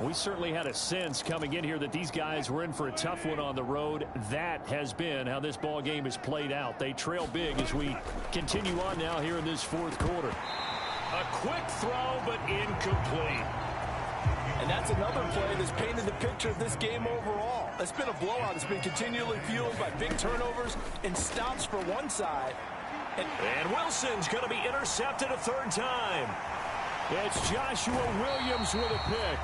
We certainly had a sense coming in here that these guys were in for a tough one on the road. That has been how this ball game has played out. They trail big as we continue on now here in this 4th quarter. A quick throw, but incomplete. And that's another play that's painted the picture of this game overall. It's been a blowout. It's been continually fueled by big turnovers and stops for one side. And Wilson's going to be intercepted a 3rd time. It's Joshua Williams with a pick.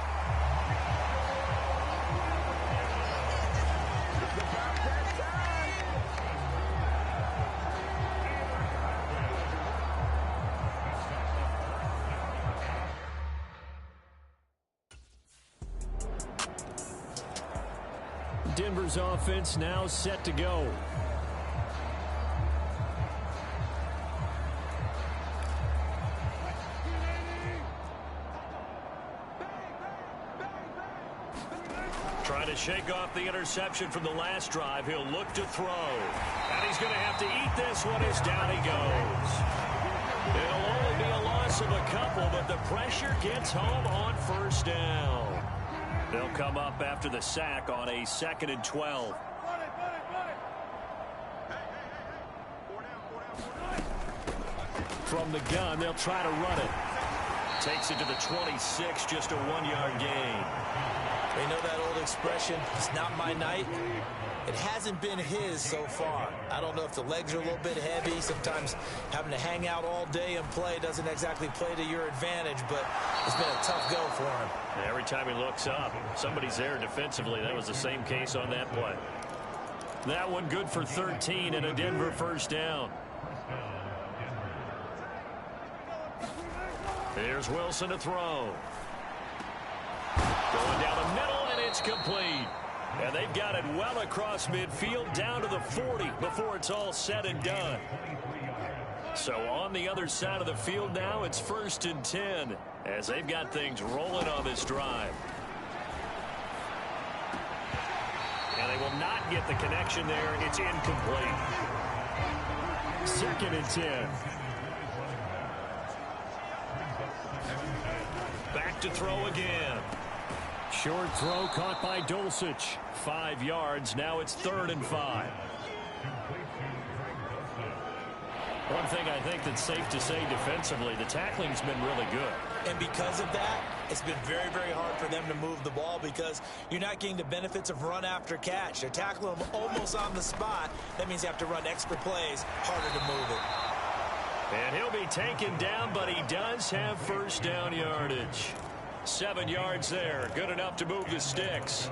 Denver's offense now set to go. Trying to shake off the interception from the last drive. He'll look to throw. And he's going to have to eat this one as down he goes. It'll only be a loss of a couple, but the pressure gets home on 1st down. They'll come up after the sack on a 2nd and 12. From the gun, they'll try to run it. Takes it to the 26, just a 1-yard gain. They know that old expression, it's not my night. It hasn't been his so far. I don't know if the legs are a little bit heavy. Sometimes having to hang out all day and play doesn't exactly play to your advantage, but it's been a tough go for him. Every time he looks up, somebody's there defensively. That was the same case on that play. That one good for 13 and a Denver 1st down. Here's Wilson to throw. Going down the middle, and it's complete. And they've got it well across midfield down to the 40 before it's all said and done. So on the other side of the field now, it's 1st and 10 as they've got things rolling on this drive. And they will not get the connection there. It's incomplete. 2nd and 10. Back to throw again. Short throw caught by Dulcich. 5 yards. Now it's 3rd and 5. One thing I think that's safe to say defensively, the tackling's been really good. And because of that, it's been very, very hard for them to move the ball because you're not getting the benefits of run after catch. They're tackling them almost on the spot. That means you have to run extra plays, harder to move it. And he'll be taken down, but he does have 1st down yardage. 7 yards there. Good enough to move the sticks.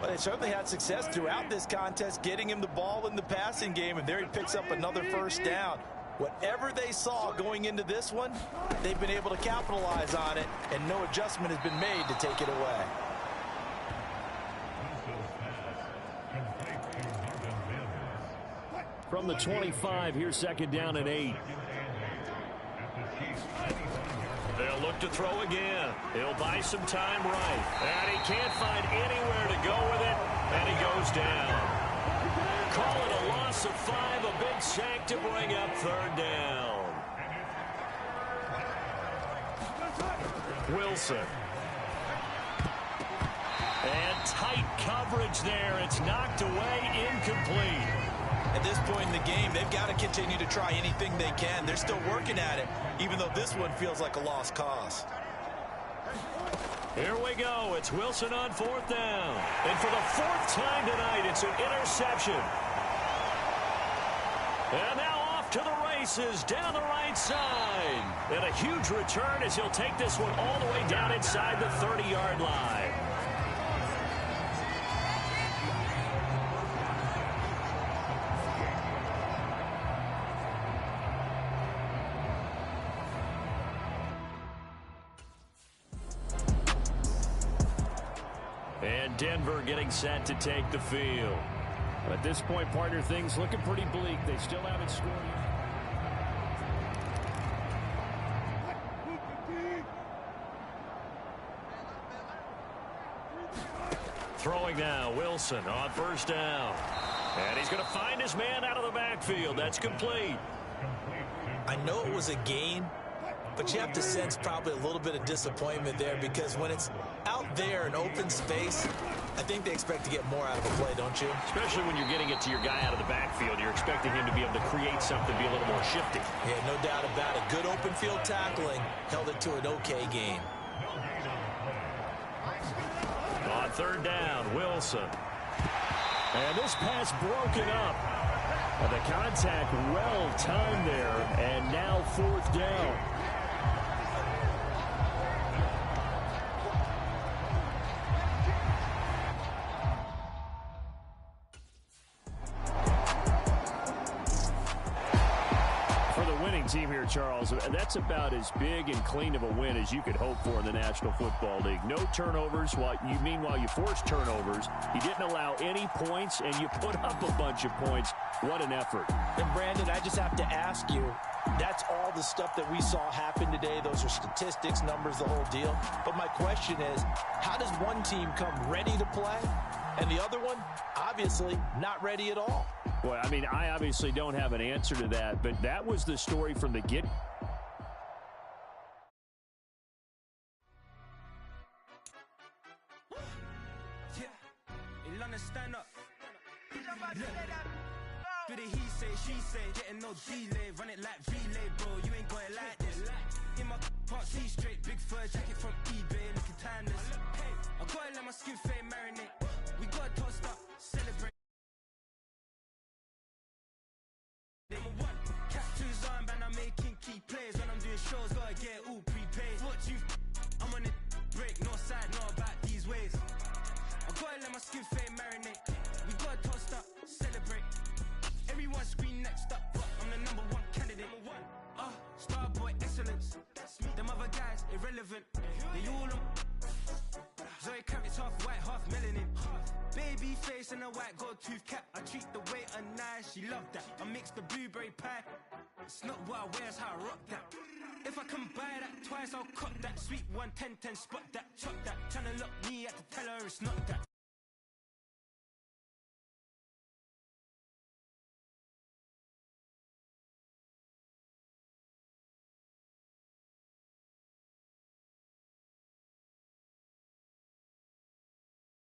Well, they certainly had success throughout this contest, getting him the ball in the passing game, and there he picks up another first down. Whatever they saw going into this one, they've been able to capitalize on it, and no adjustment has been made to take it away. From the 25, here's second down and 8. They'll look to throw again. He'll buy some time right. And he can't find anywhere to go with it, and he goes down. Call it a loss of 5, a big sack to bring up third down. Wilson. And tight coverage there. It's knocked away, incomplete. At this point in the game, they've got to continue to try anything they can. They're still working at it, even though this one feels like a lost cause. Here we go. It's Wilson on fourth down. And for the fourth time tonight, it's an interception. And now off to the races down the right side. And a huge return as he'll take this one all the way down inside the 30-yard line. And Denver getting set to take the field. At this point, partner, things looking pretty bleak. They still haven't scored yet. Throwing now, Wilson on first down. And he's going to find his man out of the backfield. That's complete. I know it was a gain, but you have to sense probably a little bit of disappointment there, because when it's out there in open space, I think they expect to get more out of a play, don't you? Especially when you're getting it to your guy out of the backfield. You're expecting him to be able to create something, be a little more shifty. Yeah, no doubt about it. Good open field tackling held it to an okay gain. On third down, Wilson. And this pass broken up. And the contact well timed there, and now fourth down. Team here, Charles, that's about as big and clean of a win as you could hope for in the National Football League. No turnovers. Meanwhile, you forced turnovers. You didn't allow any points, and you put up a bunch of points. What an effort. And, Brandon, I just have to ask you, that's all the stuff that we saw happen today. Those are statistics, numbers, the whole deal. But my question is, how does one team come ready to play, and the other one, obviously, not ready at all? Boy, I mean, I obviously don't have an answer to that, but that was the story from the get. Yeah, in London, stand up. Do the he say, she say, getting no delay, run it like relay, bro. You ain't got it like this. In my part, see straight, big fur jacket from eBay, looking timeless. Hey, I gotta let my skin fade marinate. We gotta toast up, celebrate. Number one, captures on, and I'm making key plays. When I'm doing shows, gotta get all prepaid. What you, I'm on it, break, no side, no about these ways. I gotta let my skin fade marinate. We gotta toast up, celebrate. Everyone scream next up, but I'm the number one candidate. Starboy excellence. Them other guys, irrelevant. They all on. Zoe Kravitz half white, half melanin. Baby face and a white gold tooth cap. I treat the waiter nice, she love that. I mix the blueberry pie. It's not what I wear, it's how I rock that. If I can buy that twice, I'll cut that. Sweet 110, spot that, chop that. Tryna lock me, I have to tell her it's not that.